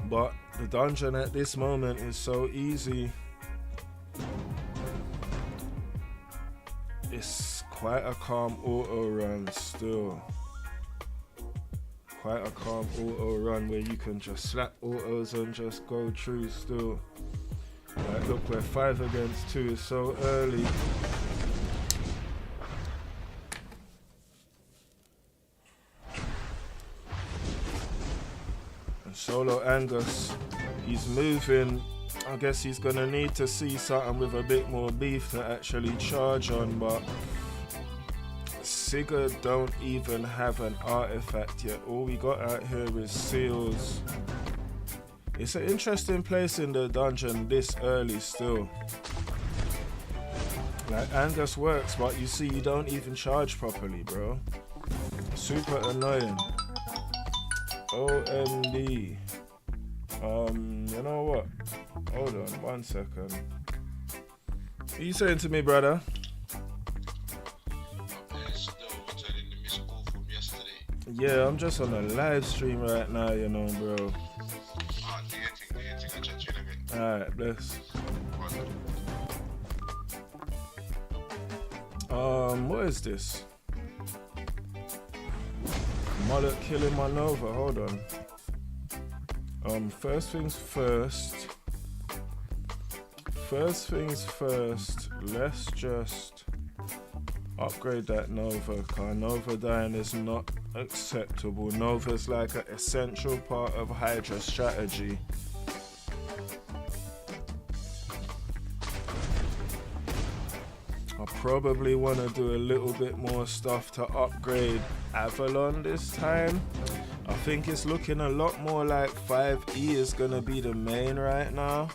But the dungeon at this moment is so easy. It's quite a calm auto run still. Quite a calm auto run where you can just slap autos and just go through still. Like, look, we're 5 against 2. It's so early. And solo Angus, he's moving. I guess he's gonna need to see something with a bit more beef to actually charge on, but Sigurd don't even have an artifact yet. All we got out here is seals. It's an interesting place in the dungeon this early still. Like, Angus works, but you see, you don't even charge properly, bro. Super annoying. OMD. You know what? Hold on 1 second. What are you saying to me, brother? Yeah, I'm just on a live stream right now, you know, bro. Alright, bless. What is this? Mullet killing my Nova, hold on. First things first, let's just upgrade that Nova, cause Nova dying is not acceptable. Nova's like an essential part of Hydra strategy. I probably want to do a little bit more stuff to upgrade Avalon this time. I think it's looking a lot more like 5E is going to be the main right now.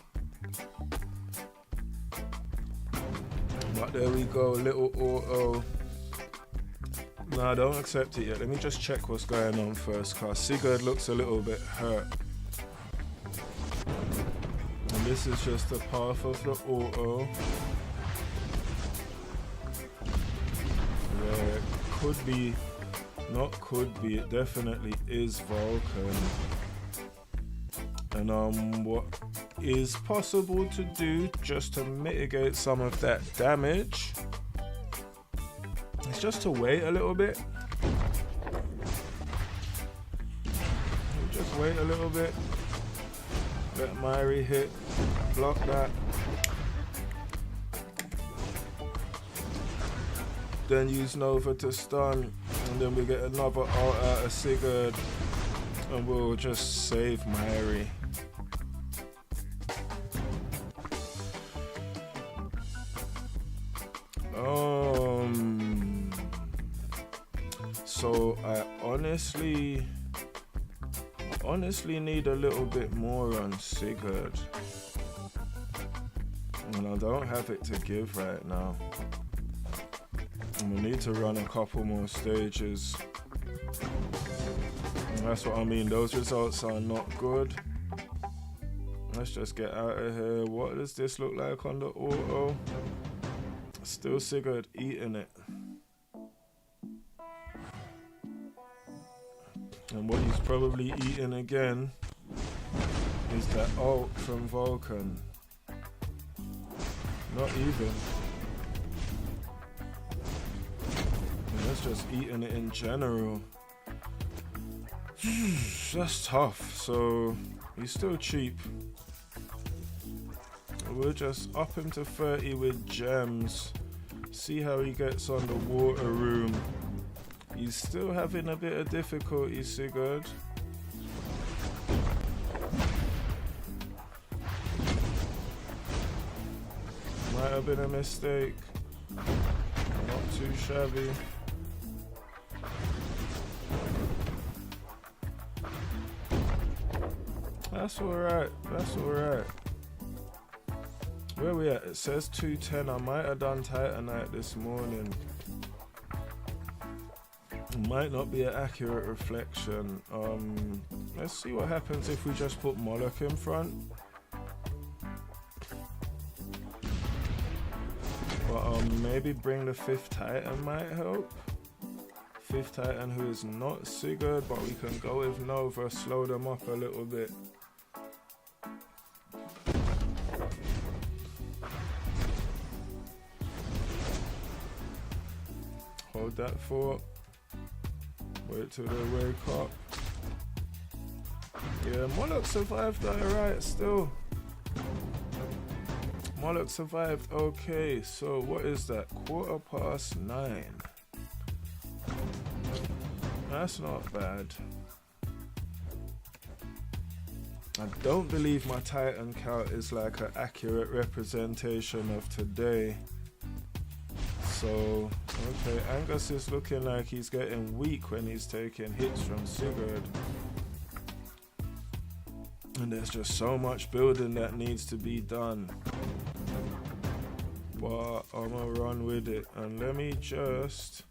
But there we go, little auto. No, don't accept it yet. Let me just check what's going on first, cause Sigurd looks a little bit hurt. And this is just the path of the auto. Where it could be, not could be, it definitely is Vulcan. And what is possible to do just to mitigate some of that damage is just to wait a little bit. Just wait a little bit. Let Myri hit. Block that. Then use Nova to stun. And then we get another ult out of Sigurd. And we'll just save Myri. So I honestly need a little bit more on Sigurd. And I don't have it to give right now. And we need to run a couple more stages. And that's what I mean, those results are not good. Let's just get out of here. What does this look like on the auto? Still Sigurd eating it. And what he's probably eating again is that ult from Vulcan. Not even. And that's just eating it in general. That's tough. So he's still cheap. We'll just up him to 30 with gems. See how he gets on the water room. He's still having a bit of difficulty, Sigurd. Might have been a mistake. Not too shabby. That's alright. That's alright. Where we at? It says 210. I might have done Titanite this morning. Might not be an accurate reflection. Let's see what happens if we just put Moloch in front. But maybe bring the 5th Titan might help. 5th Titan who is not Sigurd, but we can go with Nova, slow them up a little bit. Hold that thought. Wait till they wake up. Yeah, Moloch survived alright still. Moloch survived okay. So what is that? 9:15. That's not bad. I don't believe my Titan count is like an accurate representation of today. So, okay, Angus is looking like he's getting weak when he's taking hits from Sigurd. And there's just so much building that needs to be done. But I'm gonna run with it. And let me just...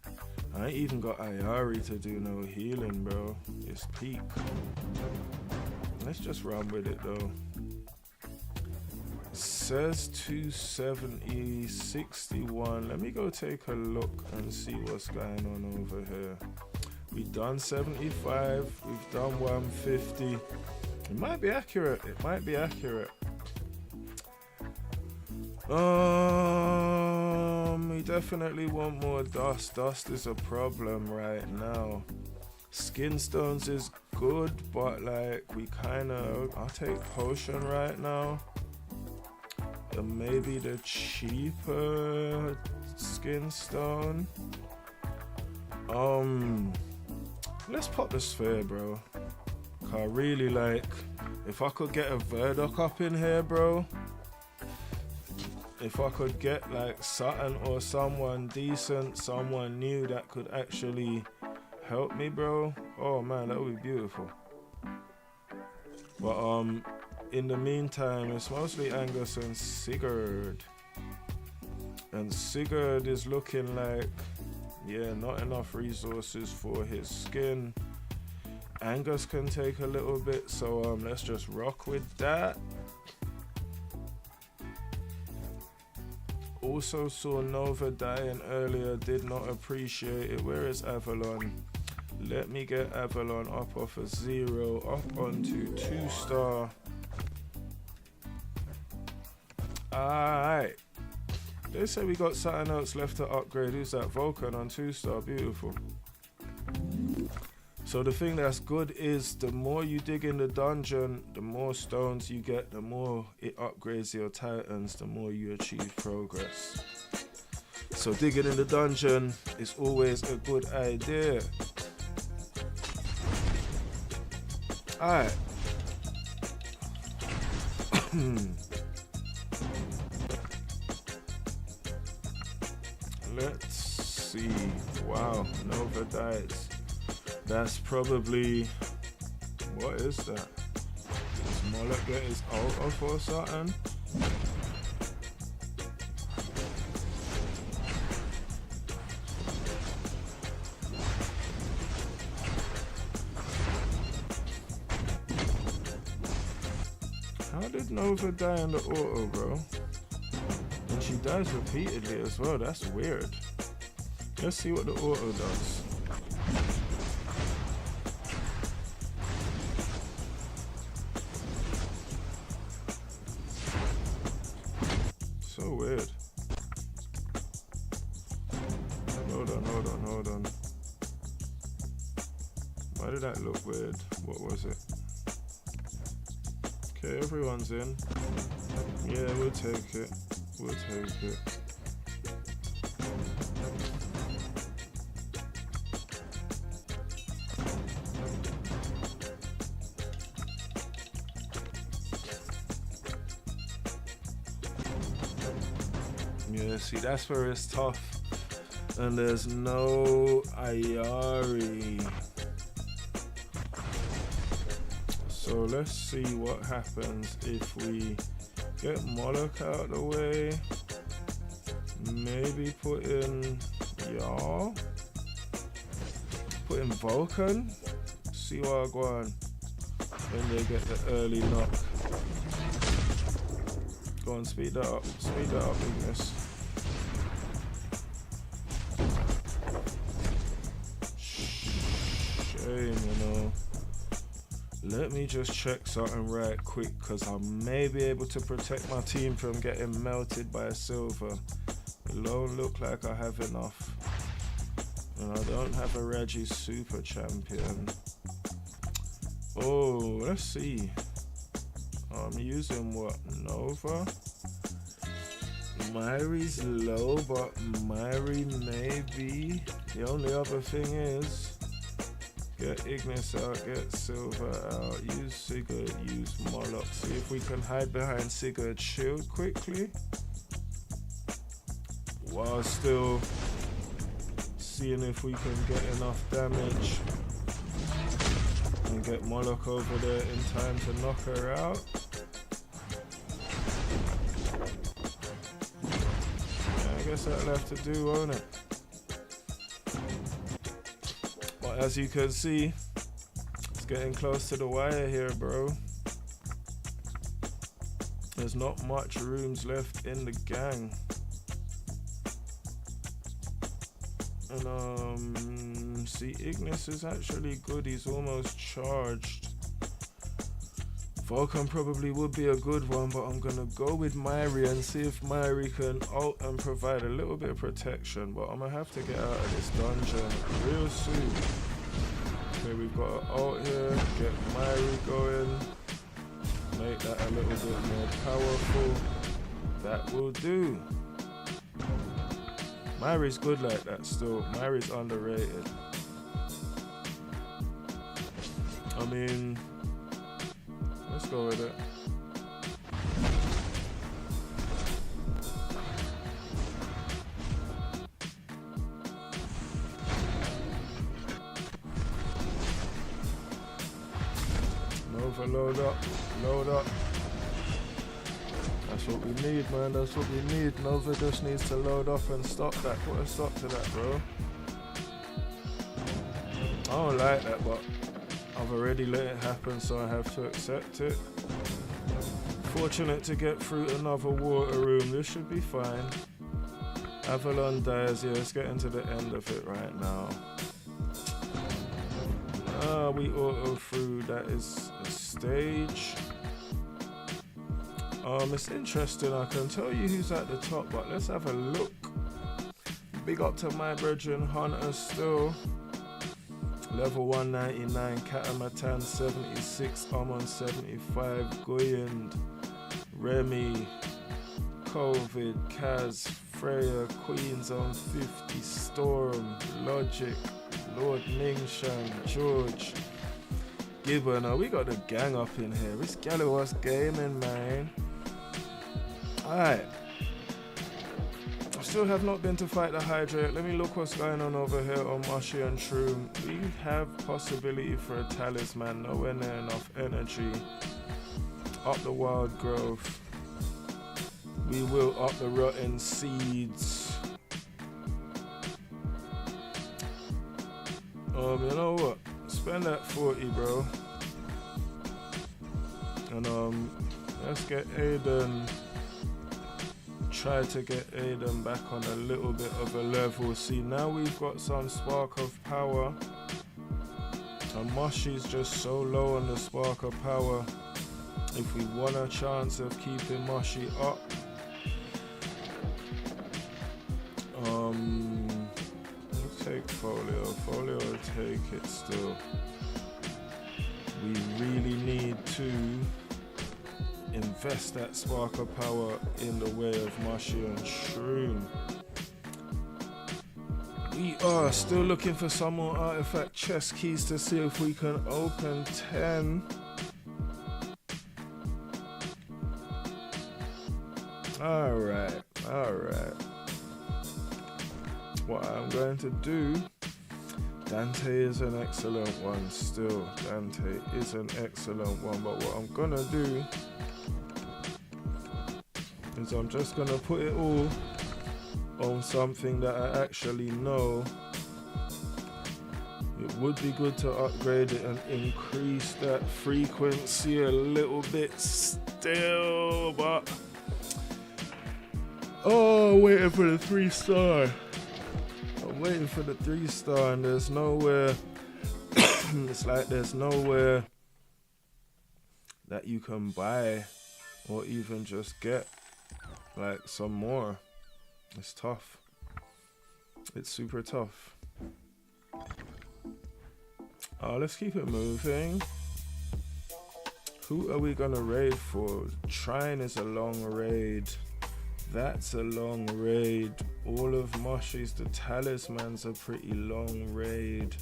I ain't even got Ayari to do no healing, bro. It's peak. Let's just run with it, though. Says 270, 61. Let me go take a look and see what's going on over here. We've done 75, we've done 150. It might be accurate, it might be accurate. We definitely want more dust. Dust is a problem right now. Skin stones is good, but like we I'll take potion right now. And maybe the cheaper skin stone. Let's pop the sphere, bro. I really like, if I could get a Verdok up in here, bro. If I could get like Sutton or someone decent, someone new that could actually help me, bro. Oh man, that would be beautiful. But in the meantime, it's mostly Angus and Sigurd. And Sigurd is looking like, yeah, not enough resources for his skin. Angus can take a little bit, so let's just rock with that. Also saw Nova dying earlier, did not appreciate it. Where is Avalon? Let me get Avalon up off a 0, up onto 2-star. Alright. They say we got something else left to upgrade. Who's that? Vulcan on 2-star. Beautiful. So the thing that's good is the more you dig in the dungeon, the more stones you get, the more it upgrades your titans, the more you achieve progress. So digging in the dungeon is always a good idea. Alright. Let's see. Wow, Nova dies. That's probably... What is that? Does Moloch get his ult off or something? How did Nova die in the auto, bro? And she dies repeatedly as well. That's weird. Let's see what the auto does. So weird. Hold on. Why did that look weird? What was it? Okay, everyone's in. Yeah, we'll take it. We'll take it. Yeah, see, that's where it's tough. And there's no Ayari. So let's see what happens if we get Moloch out of the way. Maybe put in y'all. Put in Vulcan. See what I go on. Then they get the early knock. Go on, speed that up. Speed that up, Ignis. Shame, you know. Let me just check something right quick, because I may be able to protect my team from getting melted by a silver. It don't look like I have enough. And I don't have a Reggie super champion. Oh, let's see. I'm using what? Nova? Myri's low, but Myri may be. The only other thing is, get Ignis out, get Silver out, use Sigurd, use Moloch. See if we can hide behind Sigurd's shield quickly, while still seeing if we can get enough damage and get Moloch over there in time to knock her out. Yeah, I guess that'll have to do, won't it? But as you can see, it's getting close to the wire here, bro. There's not much rooms left in the gang. And see, Ignis is actually good. He's almost charged. Vulcan probably would be a good one, but I'm gonna go with Myri and see if Myri can ult and provide a little bit of protection. But I'm gonna have to get out of this dungeon real soon. Okay, we've got an ult here. Get Myri going. Make that a little bit more powerful. That will do. Myri's good like that still. Myri's underrated. I mean, let's go with it. Nova, load up, load up. That's what we need, man. That's what we need. Nova just needs to load up and stop that. Put a stop to that, bro. I don't like that, but I've already let it happen, so I have to accept it. Fortunate to get through another water room. This should be fine. Avalon dies. Yeah, let's get into the end of it right now. We auto through. That is a stage. It's interesting. I can tell you who's at the top, but let's have a look. Big up to my brethren Hunter still. Level 199, Katamatan 76, Amon 75, Goyand, Remy, COVID, Kaz, Freya, Queens on 50, Storm, Logic, Lord Mingshan, George, Gibbon. We got the gang up in here. It's Galliwasp gaming, man. Alright. I still have not been to fight the Hydra. Let me look what's going on over here on Moshi and Shroom. We have possibility for a talisman. Nowhere near enough energy. Up the wild growth. We will up the rotten seeds. You know what? Spend that 40, bro. And let's get Aiden. Try to get Aiden back on a little bit of a level. See, now we've got some spark of power. And Moshi's just so low on the spark of power. If we want a chance of keeping Moshi up, we'll take Folio. Folio will take it still. We really need to invest that spark of power in the way of Moshi and Shroom. We are still looking for some more artifact chest keys to see if we can open 10. Alright. What I'm going to do, Dante is an excellent one still. Dante is an excellent one, but what I'm gonna do is I'm just gonna put it all on something that I actually know. It would be good to upgrade it and increase that frequency a little bit still, but waiting for the 3-star. I'm waiting for the 3-star and there's nowhere it's like there's nowhere that you can buy or even just get like some more. It's tough. It's super tough. Let's keep it moving. Who are we gonna raid for? Trine is a long raid. That's a long raid. All of Moshi's, the talisman's a pretty long raid.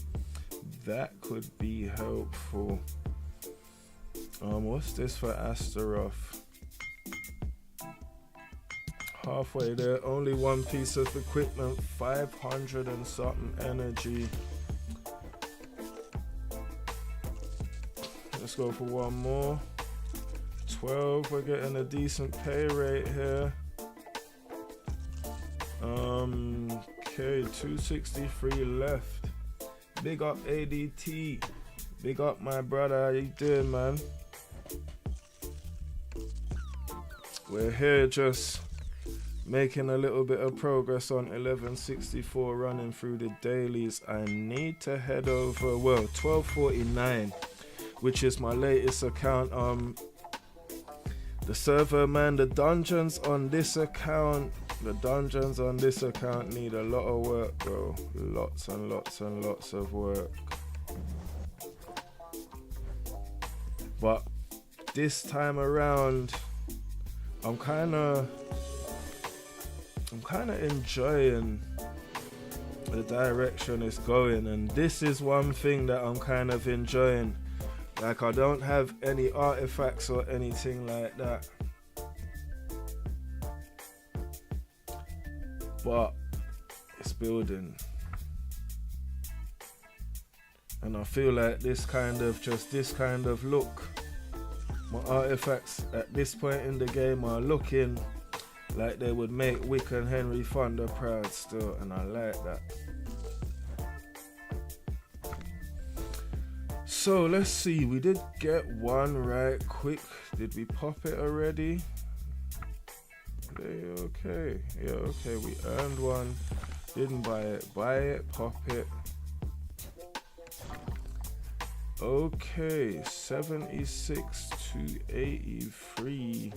That could be helpful. What's this for Astaroth? Halfway there, only one piece of equipment, 500 and something energy. Let's go for one more. 12, we're getting a decent pay rate here. Okay, 263 left. Big up ADT. Big up my brother. How you doing, man? We're here just making a little bit of progress on 1164, running through the dailies. I need to head over, 1249, which is my latest account. The server, man, the dungeons on this account need a lot of work, bro. Lots and lots and lots of work. But this time around, I'm kind of enjoying the direction it's going, and this is one thing that I'm kind of enjoying. Like, I don't have any artifacts or anything like that, but it's building, and I feel like this kind of look, my artifacts at this point in the game are looking like they would make Wick and Henry Fonda proud still, and I like that. So let's see, we did get one right quick. Did we pop it already? Okay, yeah, okay, we earned one. Didn't buy it, pop it. Okay, 76 to 83.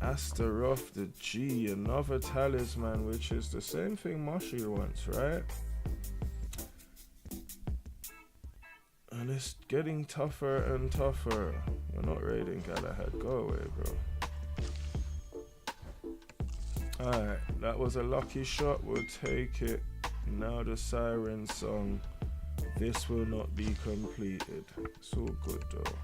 Astaroth the G, another talisman, which is the same thing Moshi wants, right? And it's getting tougher and tougher. You're not raiding Galahad, go away, bro. Alright, that was a lucky shot, we'll take it. Now the siren song. This will not be completed. It's all good though.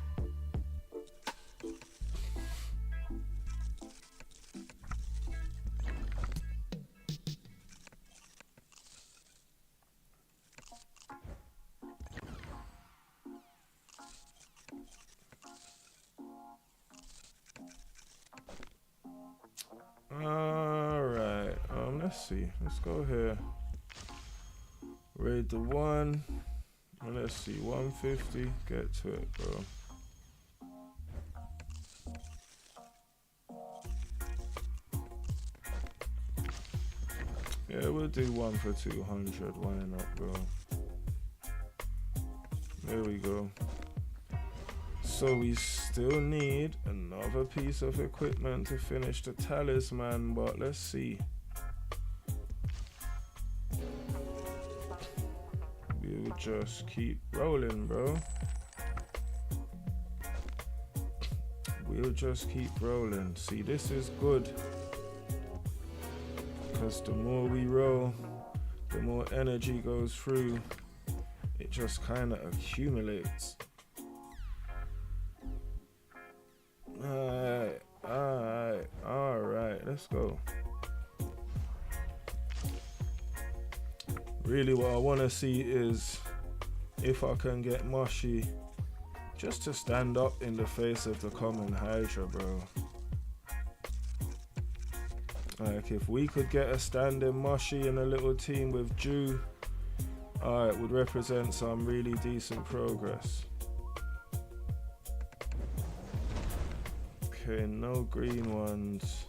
Alright, let's see. Let's go here. Raid the one. And let's see, 150. Get to it, bro. Yeah, we'll do one for 200. Why not, bro? There we go. So we still need another piece of equipment to finish the talisman, but let's see. We'll just keep rolling, bro. We'll just keep rolling. See, this is good. Because the more we roll, the more energy goes through. It just kind of accumulates. Alright, let's go. Really what I want to see is if I can get Moshi just to stand up in the face of the common Hydra, bro. Like if we could get a standing Moshi in a little team with Jew, it would represent some really decent progress. Okay, no green ones.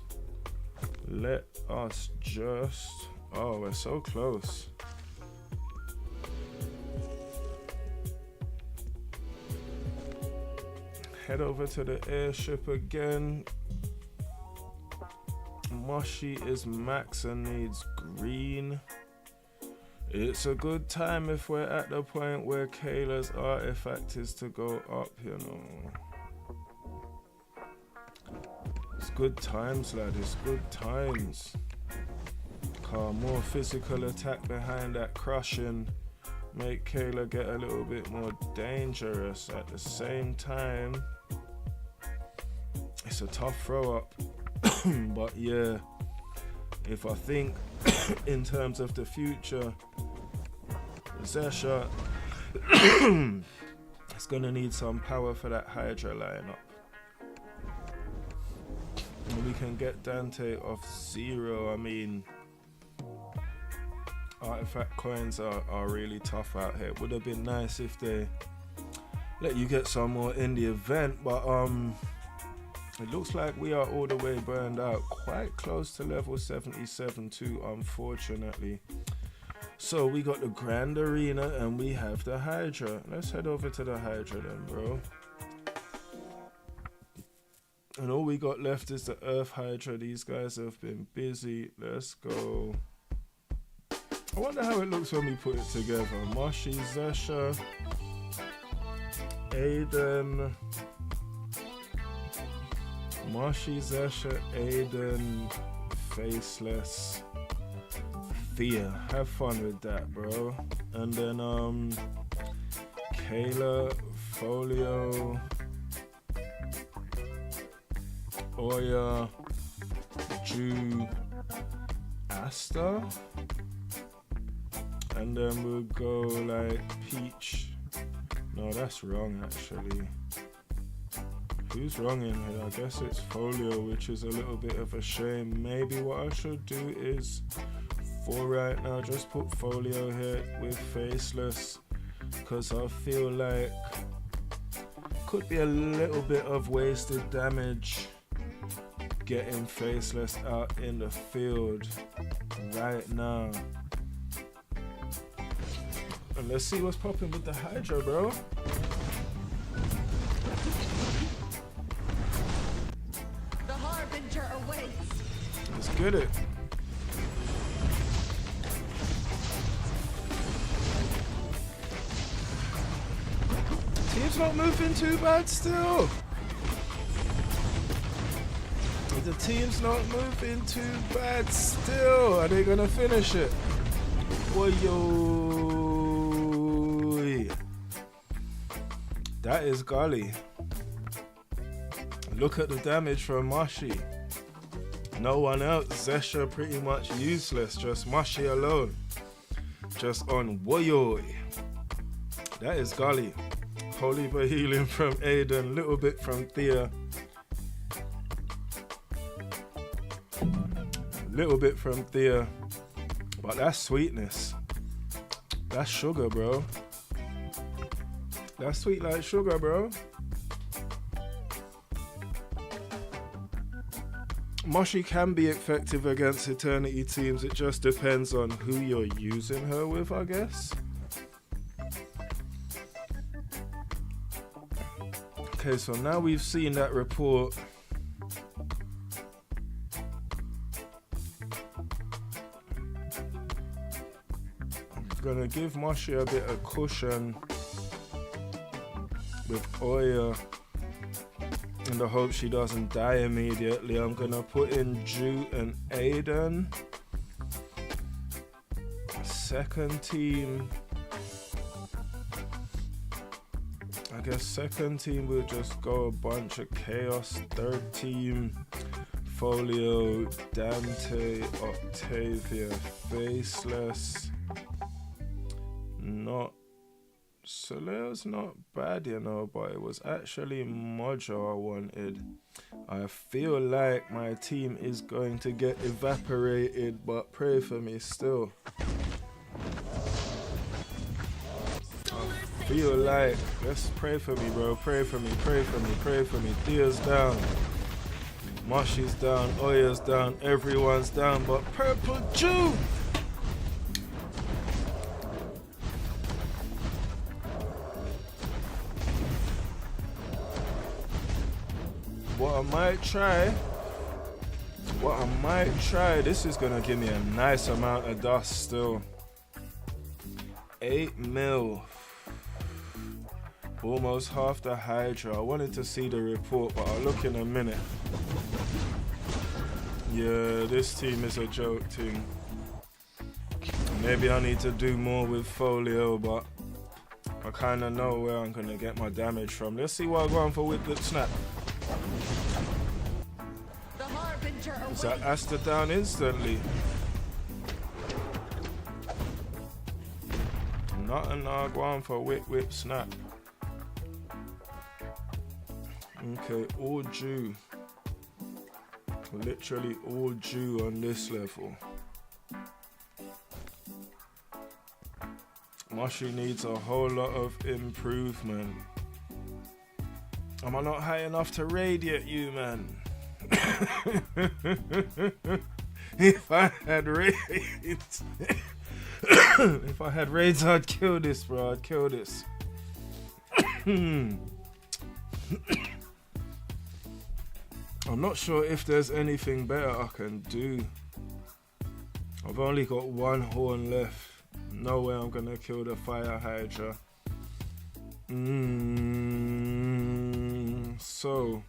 Let us just... Oh, we're so close. Head over to the airship again. Moshi is max and needs green. It's a good time if we're at the point where Kayla's artifact is to go up, you know. It's good times, lad, it's good times. More physical attack behind that crushing make Kayla get a little bit more dangerous. At the same time, it's a tough throw up. But yeah, if I think in terms of the future, Zesha is gonna need some power for that Hydra lineup. And we can get Dante off 0. I mean, artifact coins are really tough out here. Would have been nice if they let you get some more in the event, but it looks like we are all the way burned out, quite close to level 77 too, unfortunately. So we got the Grand Arena and we have the Hydra. Let's head over to the Hydra then, bro. And all we got left is the Earth Hydra. These guys have been busy. Let's go. I wonder how it looks when we put it together. Moshi, Zesha, Aiden, Moshi, Zesha, Aiden, Faceless, Thea. Have fun with that, bro. And then Kayla, Folio, Oya, Jew, Asta. And then we'll go like Peach. No, that's wrong actually. Who's wrong in here? I guess it's Folio, which is a little bit of a shame. Maybe what I should do is, for right now, just put Folio here with Faceless, because I feel like could be a little bit of wasted damage getting Faceless out in the field right now. And let's see what's popping with the Hydra, bro. The Harbinger Let's get it. Team's not moving too bad still. The team's not moving too bad still. Are they gonna finish it? Boy, that is Gully. Look at the damage from Mashi. No one else. Zesha pretty much useless. Just Mashi alone. Just on Woyoy. That is Gully. Holy by healing from Aiden. Little bit from Thea. Little bit from Thea. But that's sweetness. That's sugar, bro. That's sweet like sugar, bro. Moshi can be effective against Eternity teams. It just depends on who you're using her with, I guess. Okay, so now we've seen that report. I'm gonna give Moshi a bit of cushion with Oya. In the hope she doesn't die immediately. I'm gonna put in Ju and Aiden. Second team. I guess second team will just go a bunch of chaos. Third team, Folio, Dante, Octavia, Faceless. Not Soleil's not bad, you know, but it was actually Mojo I wanted. I feel like my team is going to get evaporated, but pray for me still. I feel like, let's pray for me, bro. Pray for me, pray for me, pray for me. Thea's down. Moshi's down. Oya's down. Everyone's down, but Purple Jew! What I might try, this is gonna give me a nice amount of dust still. 8 mil. Almost half the Hydra. I wanted to see the report, but I'll look in a minute. Yeah, this team is a joke team. Maybe I need to do more with Folio, but I kinda know where I'm gonna get my damage from. Let's see what I go on for Whip Snap. Is that Asta down instantly? Nothing I go on for Whip Snap. Okay, all Jew. Literally all Jew on this level. Moshi needs a whole lot of improvement. Am I not high enough to radiate you, man? If I had raids, if I had raids, I'd kill this, bro. I'd kill this. I'm not sure if there's anything better I can do. I've only got one horn left. No way I'm gonna kill the Fire Hydra. So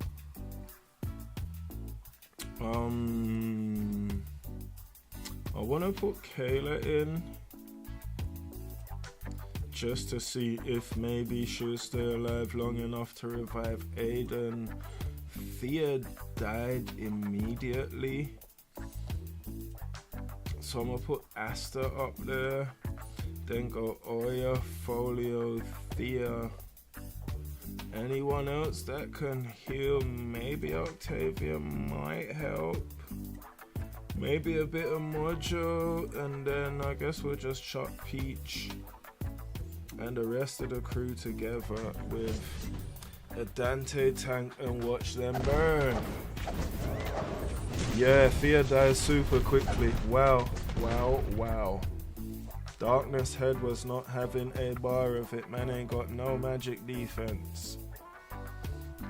I wanna put Kayla in just to see if maybe she'll stay alive long enough to revive Aiden. Thea died immediately, so I'm gonna put Asta up there, then go Oya, Folio, Thea. Anyone else that can heal? Maybe Octavia might help. Maybe a bit of Mojo, and then I guess we'll just chop Peach and the rest of the crew together with a Dante tank and watch them burn. Yeah, Thea dies super quickly. Wow, wow, wow. Darkness Head was not having a bar of it. Man ain't got no magic defense.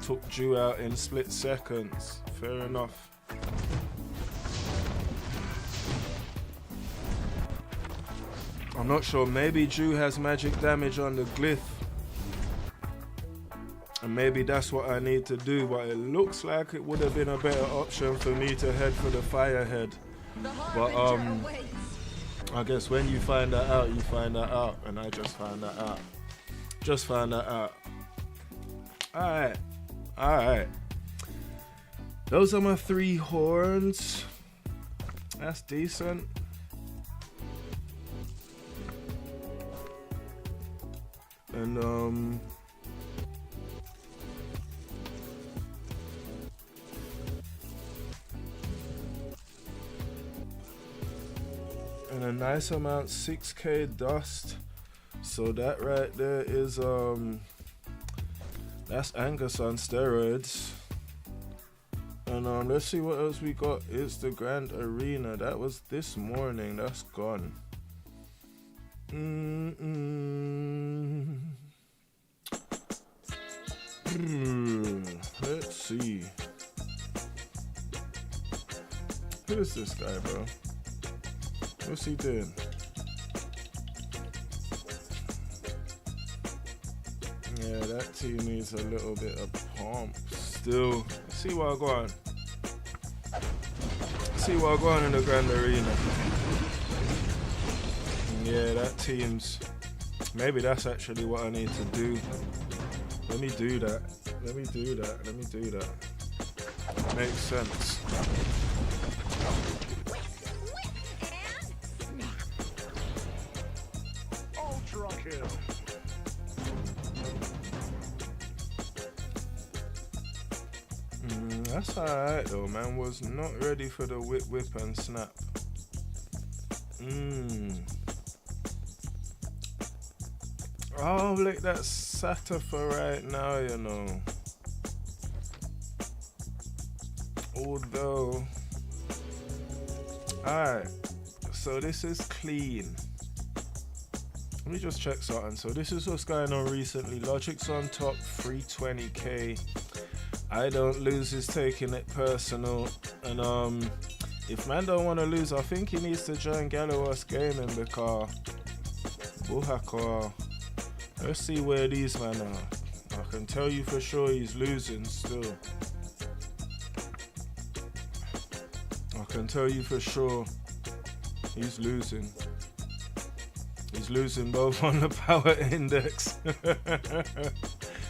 Took Jew out in split seconds. Fair enough. I'm not sure. Maybe Drew has magic damage on the glyph. And maybe that's what I need to do. But it looks like it would have been a better option for me to head for the firehead. But I guess when you find that out, you find that out. And I just found that out. Just found that out. Alright. Alright. Those are my 3 horns. That's decent. And a nice amount, 6k dust. So that right there is that's Angus on steroids. And let's see what else we got. It's the Grand Arena. That was this morning. That's gone. Let's see. Who's this guy, bro? What's he doing? Yeah, that team needs a little bit of pump still. Let's see what I go on. See what I go on in the Grand Arena. Yeah, that team's... Maybe that's actually what I need to do. Let me do that. Let me do that. Let me do that. Makes sense. Ultra kill. That's alright though, man. Was not ready for the whip and snap. Oh, like that Sata for right now, you know. Although, alright, so this is clean. Let me just check something. So this is what's going on recently. Logic's on top, 320k. I don't lose is taking it personal. And if man don't want to lose, I think he needs to join Galliwasp gaming because Buhaka. Let's see where these men are. I can tell you for sure he's losing still. I can tell you for sure he's losing. He's losing both on the power index.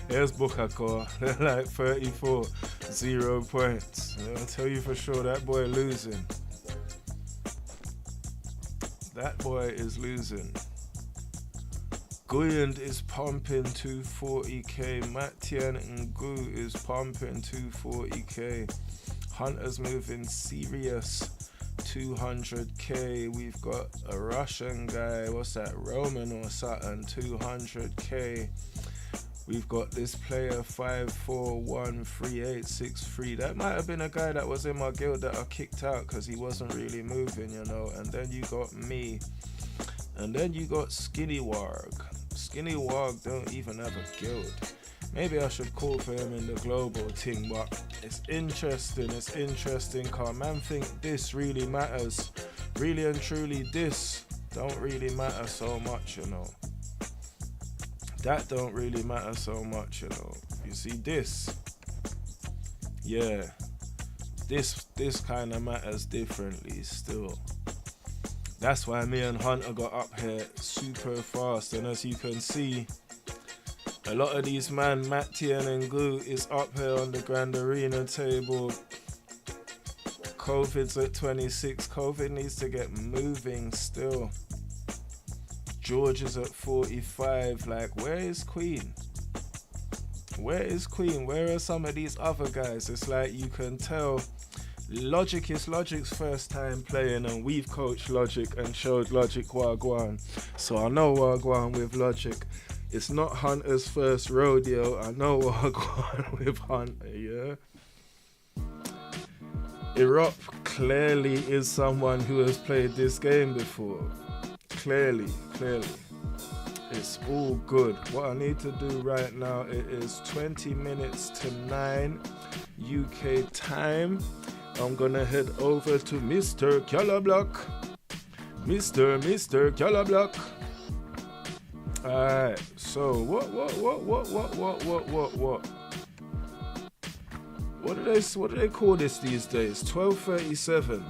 Here's Bukako, they're like 34, 0 points. I'll tell you for sure that boy losing. That boy is losing. Guyand is pumping 240k. Matien Ngu is pumping 240k. Hunter's moving serious 200k. We've got a Russian guy, what's that, Roman or something, 200k. We've got this player 5413863. That might have been a guy that was in my guild that I kicked out because he wasn't really moving, you know. And then you got me. And then you got Skinny Warg. Skinny Warg don't even have a guild. Maybe I should call for him in the global thing, but it's interesting cause man think this really matters. Really and truly this don't really matter so much, you know. That don't really matter so much, you know. You see this, yeah, this kind of matters differently still. That's why me and Hunter got up here super fast. And as you can see, a lot of these man, Matien and Gu is up here on the Grand Arena table. COVID's at 26. COVID needs to get moving still. George is at 45. Like, where is Queen? Where is Queen? Where are some of these other guys? It's like you can tell Logic is Logic's first time playing, and we've coached Logic and showed Logic Wagwan. So I know Wagwan with Logic. It's not Hunter's first rodeo. I know Wagwan with Hunter, yeah? Irop clearly is someone who has played this game before. Clearly. It's all good. What I need to do right now, it is 20 minutes to 9 UK time. I'm gonna head over to Mr. Callablock Mr. Galliwasp. Alright, so what? What do they call this these days? 1237.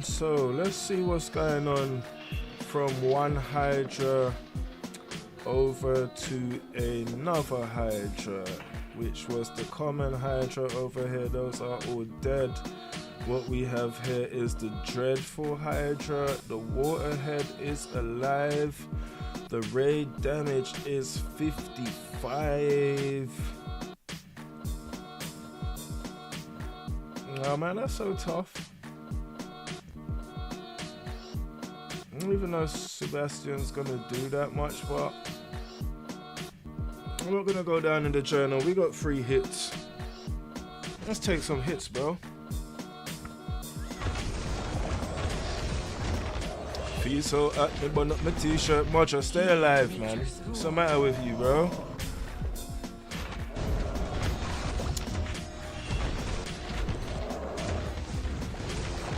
So let's see what's going on from one Hydra over to another Hydra, which was the common Hydra over here. Those are all dead. What we have here is the dreadful Hydra. The Waterhead is alive. The raid damage is 55. Oh man, that's so tough. I don't even know if Sebastian's gonna do that much, but I'm not gonna go down in the journal. We got 3 hits. Let's take some hits, bro. Feel so at me, but not my t-shirt. Mojo, stay alive, man. What's the matter with you, bro?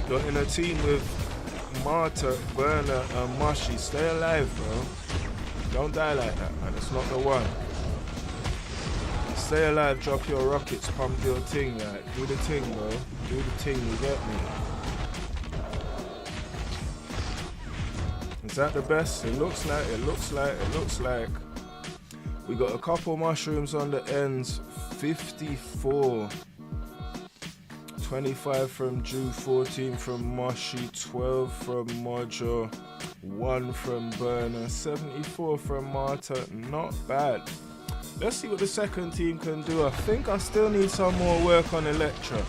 You're in a team with Marta, Burner, and Moshi. Stay alive, bro. Don't die like that, man. It's not the one. Stay alive, drop your rockets, pump your ting, like. Do the ting, bro. Do the ting, you get me? Is that the best? It looks like. We got a couple mushrooms on the ends. 54. 25 from Jew, 14 from Moshi, 12 from Mojo, 1 from Burner, 74 from Marta. Not bad. Let's see what the second team can do. I think I still need some more work on Electra.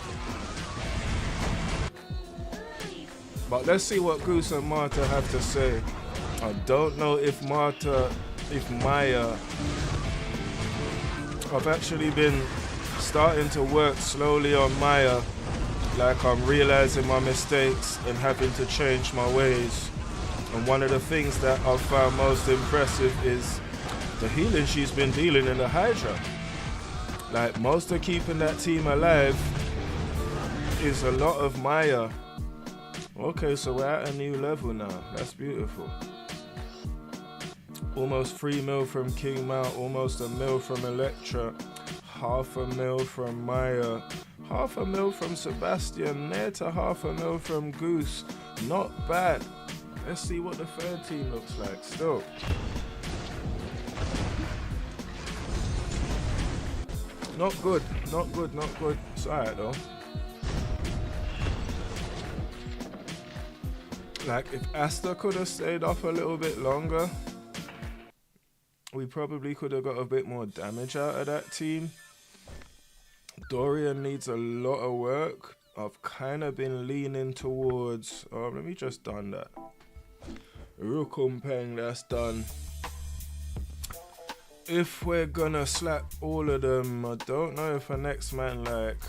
But let's see what Goose and Marta have to say. I don't know if Maya... I've actually been starting to work slowly on Maya. Like I'm realizing my mistakes and having to change my ways. And one of the things that I've found most impressive is the healing she's been dealing in the Hydra. Like most of keeping that team alive is a lot of Maya. Okay, so we're at a new level now. That's beautiful. Almost 3 mil from King Mount, almost a mil from Electra, half a mil from Maya, half a mil from Sebastian, near to half a mil from Goose. Not bad. Let's see what the third team looks like still. Not good. It's alright though. Like if Asta could have stayed off a little bit longer, we probably could have got a bit more damage out of that team. Dorian needs a lot of work. I've kind of been leaning towards... Oh, let me just done that. Rukumpeng, that's done. If we're gonna slap all of them, I don't know if our next man, like...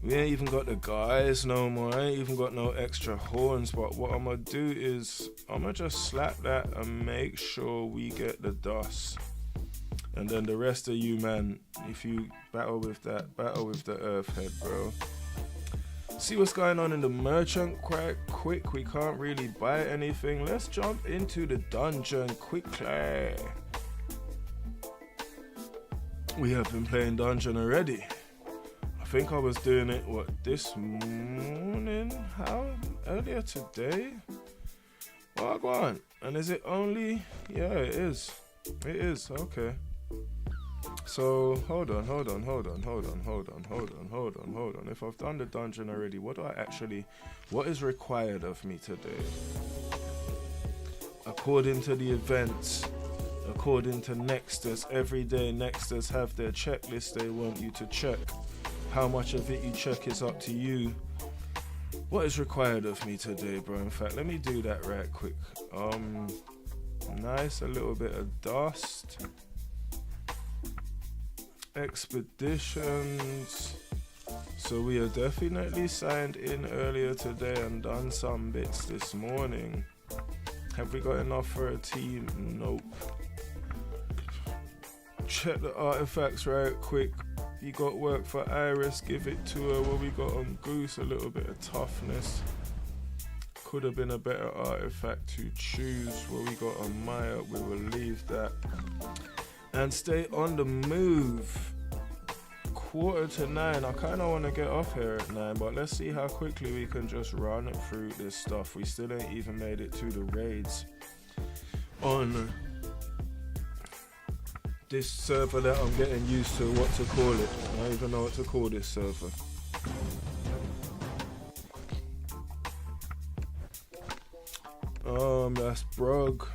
We ain't even got the guys no more. I ain't even got no extra horns. But what I'm gonna do is I'm gonna just slap that and make sure we get the dust. And then the rest of you, man, if you battle with that, battle with the earth head, bro. See what's going on in the merchant quite quick. We can't really buy anything. Let's jump into the dungeon quickly. We have been playing dungeon already. I think I was doing it, this morning? How? Earlier today? Oh, go on. And is it only? Yeah, it is. It is, okay. So, hold on. If I've done the dungeon already, what is required of me today? According to the events, according to Nexus, every day Nexus have their checklist they want you to check. How much of it you check is up to you. What is required of me today, bro? In fact, let me do that right quick. Nice, a little bit of dust. Expeditions. So we are definitely signed in earlier today and done some bits this morning. Have we got enough for a team? Nope. Check the artifacts right quick. You got work for Iris, give it to her. What we got on Goose? A little bit of toughness. Could have been a better artifact to choose. What we got on Maya, we will leave that. And stay on the move. 8:45. I kind of want to get off here at 9, but let's see how quickly we can just run through this stuff. We still ain't even made it to the raids on this server that I'm getting used to. What to call it? I don't even know what to call this server. That's Brog.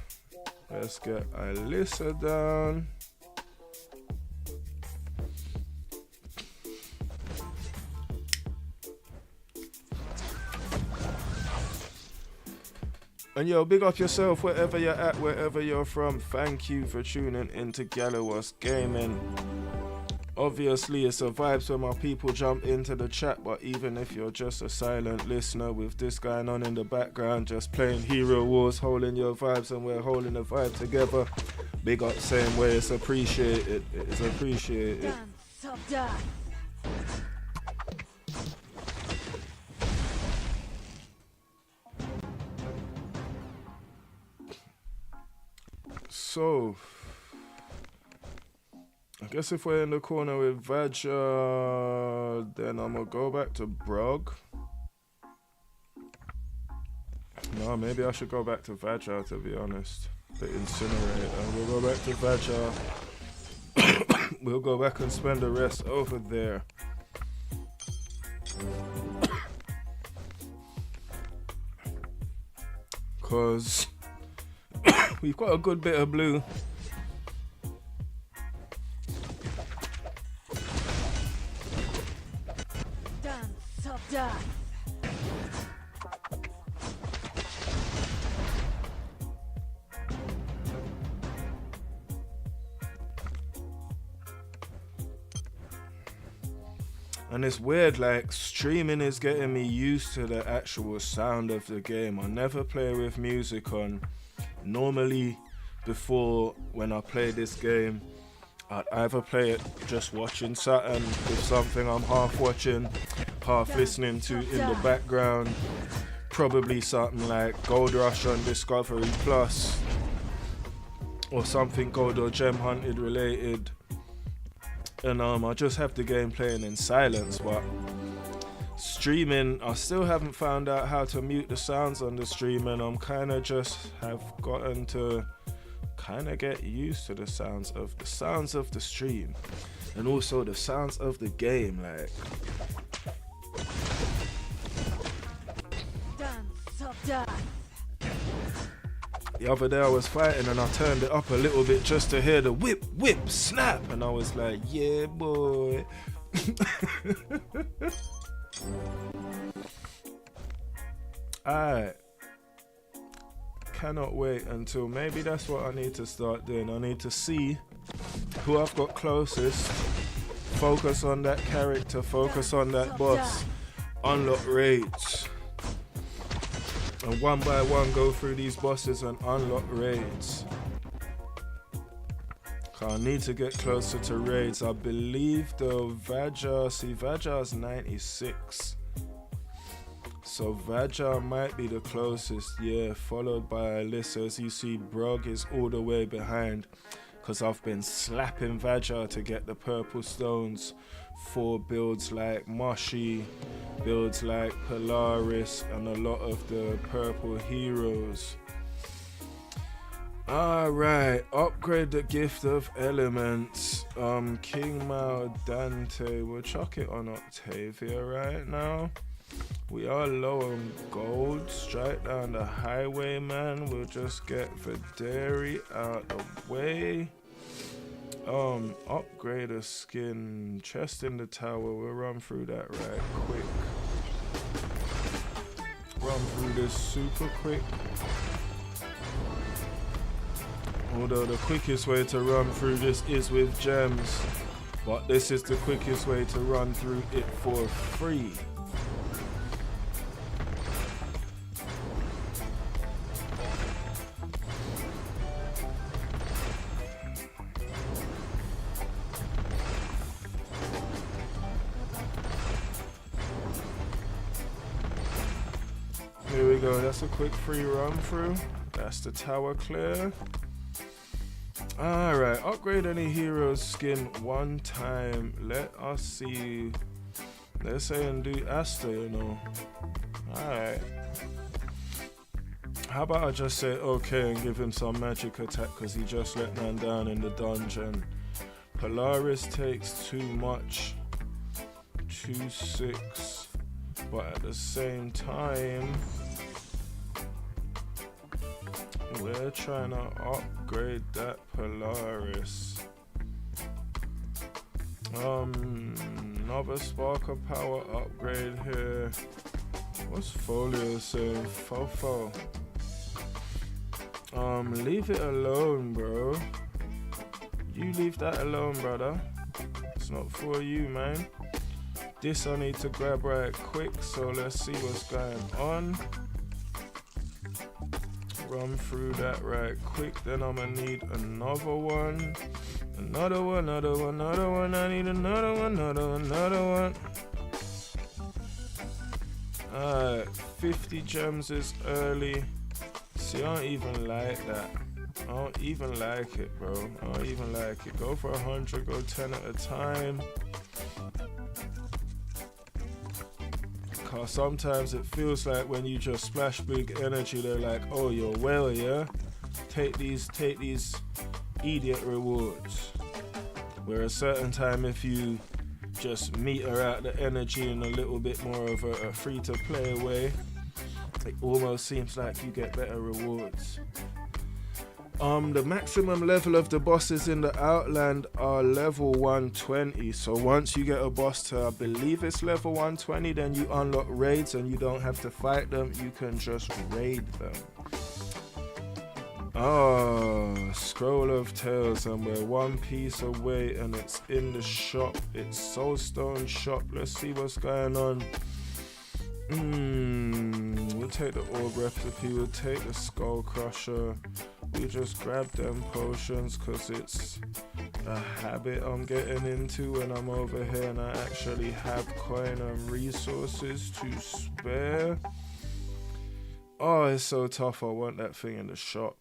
Let's get Alyssa down. And yo, big up yourself wherever you're at, wherever you're from. Thank you for tuning into Galliwasp Gaming. Obviously, it's a vibes when my people jump into the chat, but even if you're just a silent listener with this going on in the background, just playing Hero Wars, holding your vibes, and we're holding the vibe together, big up same way. It's appreciated. It's appreciated. So, I guess if we're in the corner with Vaja, then I'm going to go back to Brog. No, maybe I should go back to Vaja, to be honest. The incinerator. We'll go back to Vaja. We'll go back and spend the rest over there. Because we've got a good bit of blue. Done. And it's weird, like, streaming is getting me used to the actual sound of the game. I never play with music on. Normally, before, when I play this game, I'd either play it just watching something with something I'm half watching, half listening to in the background. Probably something like Gold Rush on Discovery Plus, or something Gold or Gem Hunted related. And I just have the game playing in silence. But streaming, I still haven't found out how to mute the sounds on the stream, and I'm kind of just have gotten to kind of get used to the sounds of the stream, and also the sounds of the game. Like, the other day I was fighting and I turned it up a little bit just to hear the whip, whip, snap, and I was like, yeah, boy. I cannot wait until, maybe that's what I need to start doing. I need to see who I've got closest, focus on that character, focus on that boss, unlock raids, and one by one go through these bosses and unlock raids. I need to get closer to raids. I believe the Vaja's 96. So Vaja might be the closest, yeah, followed by Alyssa. As you see, Brog is all the way behind, because I've been slapping Vaja to get the purple stones for builds like Moshi, builds like Polaris, and a lot of the purple heroes. Alright, upgrade the gift of elements. King Mao Dante, we'll chuck it on Octavia right now. We are low on gold. Straight down the highway, man. We'll just get Videri out the way. Upgrade a skin. Chest in the tower. We'll run through that right quick. Run through this super quick. Although the quickest way to run through this is with gems, but this is the quickest way to run through it for free. go. That's a quick free run through. That's the tower clear. Alright, upgrade any hero's skin one time. Let us see. Let's say and do Asta, you know. Alright. How about I just say okay and give him some magic attack because he just let man down in the dungeon. Polaris takes too much. 2-6. But at the same time, we're trying to upgrade that Polaris. Another spark of power upgrade here. What's Folio saying? Fofo. Leave it alone, bro. You leave that alone, brother. It's not for you, man. This I need to grab right quick, so let's see what's going on. Run through that right quick, then I'm gonna need another one. Another one. I need another one. Alright, 50 gems is early. See, I don't even like that. I don't even like it, bro. I don't even like it. Go for 100, go 10 at a time. Cause sometimes it feels like when you just splash big energy, they're like, oh, you're well, yeah? Take these idiot rewards. Where a certain time, if you just meter out the energy in a little bit more of a free-to-play way, it almost seems like you get better rewards. The maximum level of the bosses in the Outland are level 120. So once you get a boss to, I believe it's level 120, then you unlock raids and you don't have to fight them. You can just raid them. Oh, Scroll of Tales, and we're one piece away and it's in the shop. It's Soulstone shop. Let's see what's going on. We'll take the Orb Recipe, we'll take the Skull Crusher. We'll just grab them potions because it's a habit I'm getting into when I'm over here and I actually have coin and resources to spare. Oh, it's so tough. I want that thing in the shop.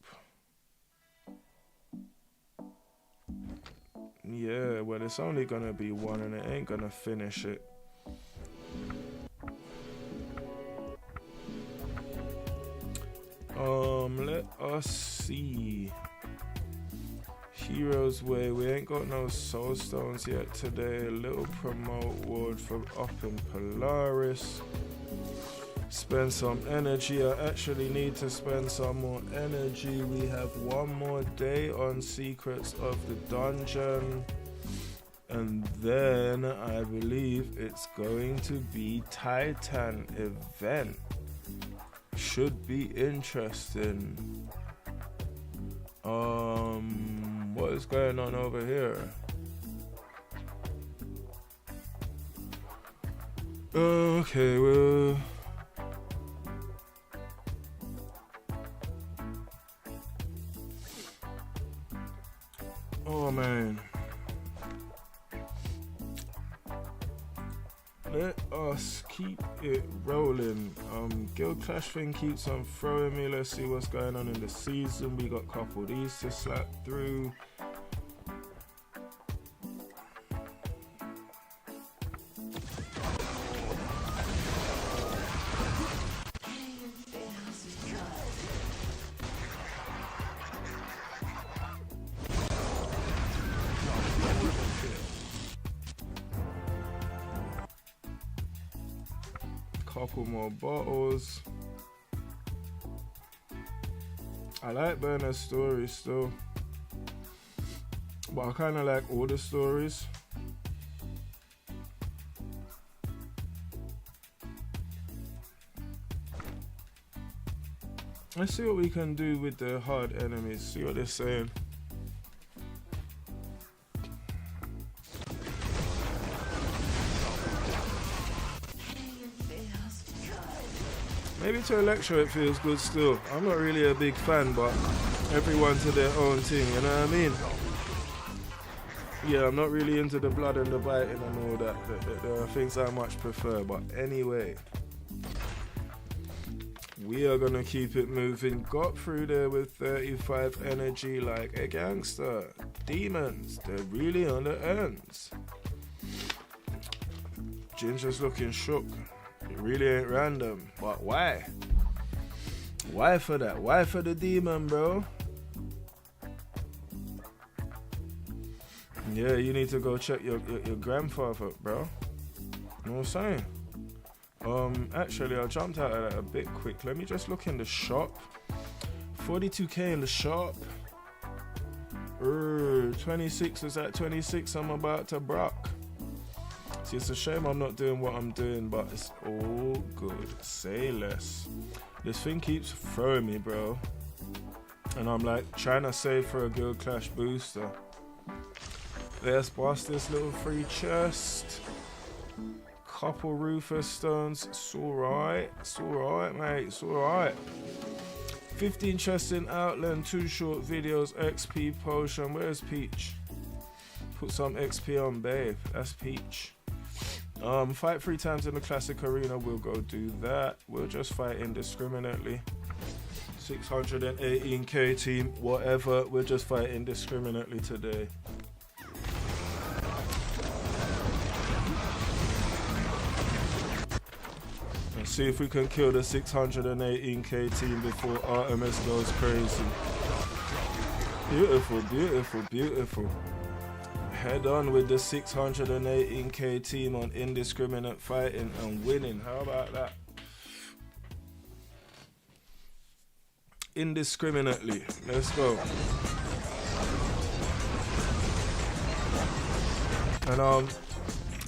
Yeah, well, it's only gonna be one and it ain't gonna finish it. Let us see. Heroes Way. We ain't got no soul stones yet today. A little promote ward for up in Polaris. Spend some energy. I actually need to spend some more energy. We have one more day on Secrets of the Dungeon. And then I believe it's going to be Titan event. Should be interesting. What is going on over here? Okay, well, oh man, let us keep it rolling. Guild Clash thing keeps on throwing me. Let's see what's going on in the season. We got a couple of these to slap through. Couple more bottles. I like Burner's stories still, but I kind of like all the stories. Let's see what we can do with the hard enemies. See what they're saying. Maybe to Electro it feels good still. I'm not really a big fan, but everyone to their own thing, you know what I mean? Yeah, I'm not really into the blood and the biting and all that. There are things I much prefer, but anyway. We are gonna keep it moving. Got through there with 35 energy like a gangster. Demons, they're really on the ends. Ginger's looking shook. It really ain't random. But why? Why for that? Why for the demon, bro? Yeah, you need to go check your grandfather, bro. You know what I'm saying? Actually, I jumped out of that a bit quick. Let me just look in the shop. 42k in the shop. 26 is at 26. I'm about to brock. See, it's a shame I'm not doing what I'm doing, but it's all good. Say less. This thing keeps throwing me, bro. And I'm like trying to save for a Guild Clash booster. Let's bust this little free chest. Couple Rufus stones. It's alright. It's alright, mate. It's alright. 15 chests in Outland. 2 short videos. XP potion. Where's Peach? Put some XP on, babe. That's Peach. Fight 3 times in the classic arena. We'll go do that. We'll just fight indiscriminately. 618k team. Whatever. We'll just fight indiscriminately today. See if we can kill the 618k team before Artemis goes crazy. Beautiful, beautiful, beautiful. Head on with the 618k team on indiscriminate fighting and winning. How about that? Indiscriminately. Let's go. And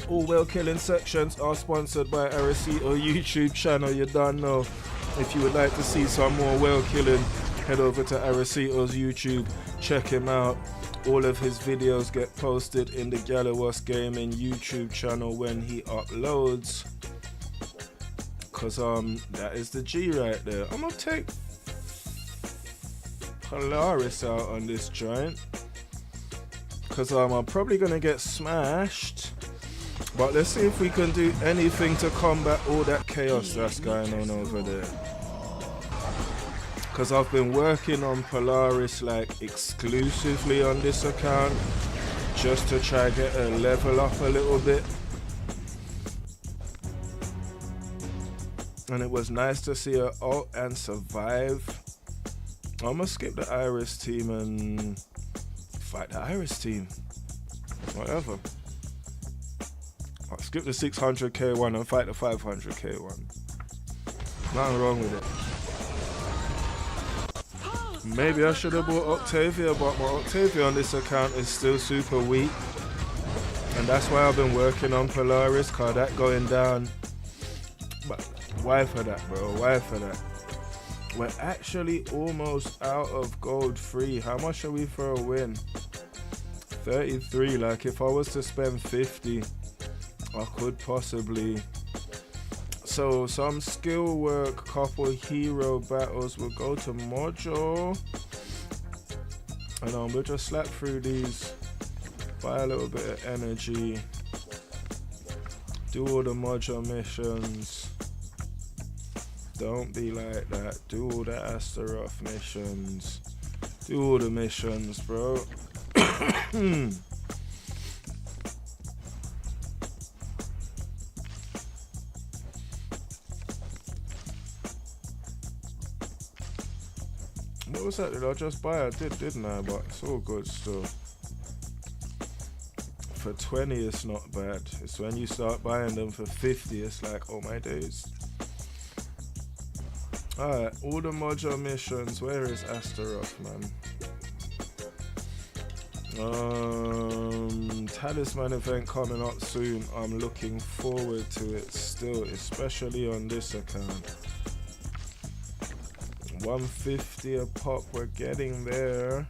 all well killing sections are sponsored by Aracito YouTube channel. You don't know. If you would like to see some more well killing, head over to Aracito's YouTube. Check him out. All of his videos get posted in the Galliwasp Gaming YouTube channel when he uploads. Cause that is the G right there. I'm gonna take Polaris out on this joint. Cause I'm probably gonna get smashed. But let's see if we can do anything to combat all that chaos that's going on over there. Because I've been working on Polaris like exclusively on this account. Just to try get a level up a little bit. And it was nice to see her ult and survive. I'm going to skip the Iris team and fight the Iris team. Whatever. I'll skip the 600k one and fight the 500k one. Nothing wrong with it. Maybe I should have bought Octavia, but my Octavia on this account is still super weak. And that's why I've been working on Polaris, cause that going down. But why for that, bro? Why for that? We're actually almost out of gold free. How much are we for a win? 33. Like if I was to spend 50, I could possibly. So some skill work, couple hero battles. We'll go to Mojo. And we'll just slap through these. Buy a little bit of energy. Do all the Mojo missions. Don't be like that. Do all the Astaroth missions. Do all the missions, bro. What was that? Did I just buy it? I didn't I? But it's all good still. For 20 it's not bad. It's when you start buying them for 50 it's like, oh my days. Alright, all the Mojo missions. Where is Astaroth, man? Talisman event coming up soon. I'm looking forward to it still, especially on this account. 150 a pop, we're getting there.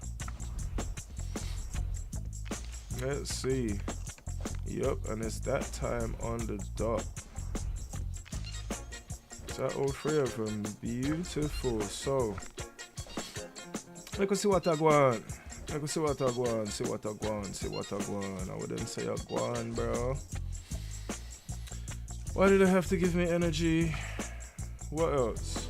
Let's see. Yup, and it's that time on the dot. Is that all 3 of them? Beautiful. So let us see what I want. Let us see what I want. See what I want. See what I want. I wouldn't say I want, bro. Why did they have to give me energy? What else?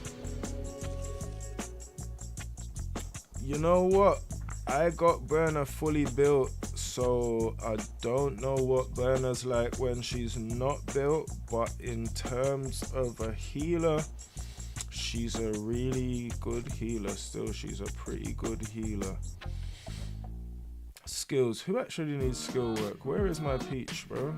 You know what? I got Burner fully built, so I don't know what Burner's like when she's not built, but in terms of a healer, she's a really good healer still. She's a pretty good healer. Skills. Who actually needs skill work? Where is my Peach, bro?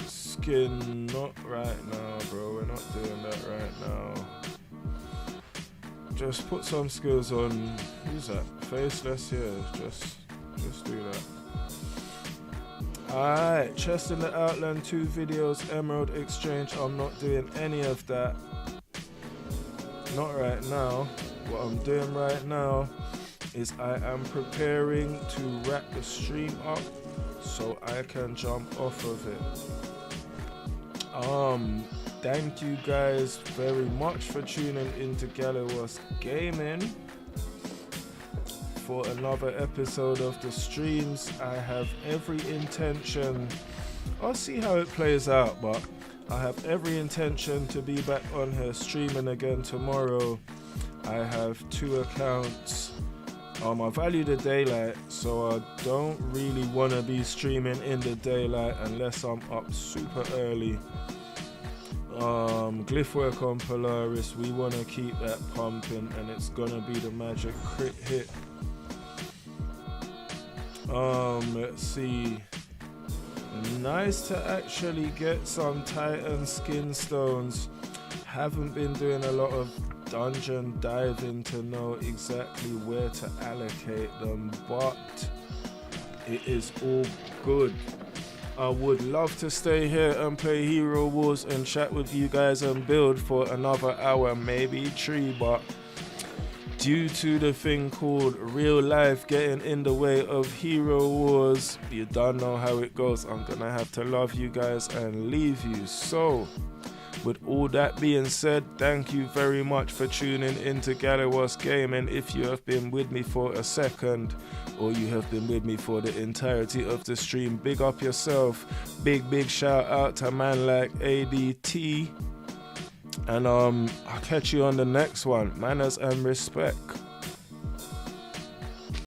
Skin, not right now, bro. We're not doing that right now. Just put some skills on. Who's that? Faceless, yeah. Just do that. Alright, chest in the Outland 2 videos, Emerald Exchange. I'm not doing any of that. Not right now. What I'm doing right now is I am preparing to wrap the stream up so I can jump off of it. Thank you guys very much for tuning into Galliwasp Gaming for another episode of the streams. I have every intention, I'll see how it plays out, but I have every intention to be back on here streaming again tomorrow. I have 2 accounts. I value the daylight, so I don't really want to be streaming in the daylight unless I'm up super early. Glyph work on Polaris, we want to keep that pumping, and it's gonna be the magic crit hit. Let's see. Nice to actually get some Titan skin stones. Haven't been doing a lot of dungeon diving to know exactly where to allocate them, but it is all good. I would love to stay here and play Hero Wars and chat with you guys and build for another hour, maybe 3, but due to the thing called real life getting in the way of Hero Wars, you don't know how it goes. I'm gonna have to love you guys and leave you. So with all that being said, thank you very much for tuning into Galliwasp Gaming. If you have been with me for a second, or you have been with me for the entirety of the stream, big up yourself. Big shout out to man like ADT. And I'll catch you on the next one. Manners and respect.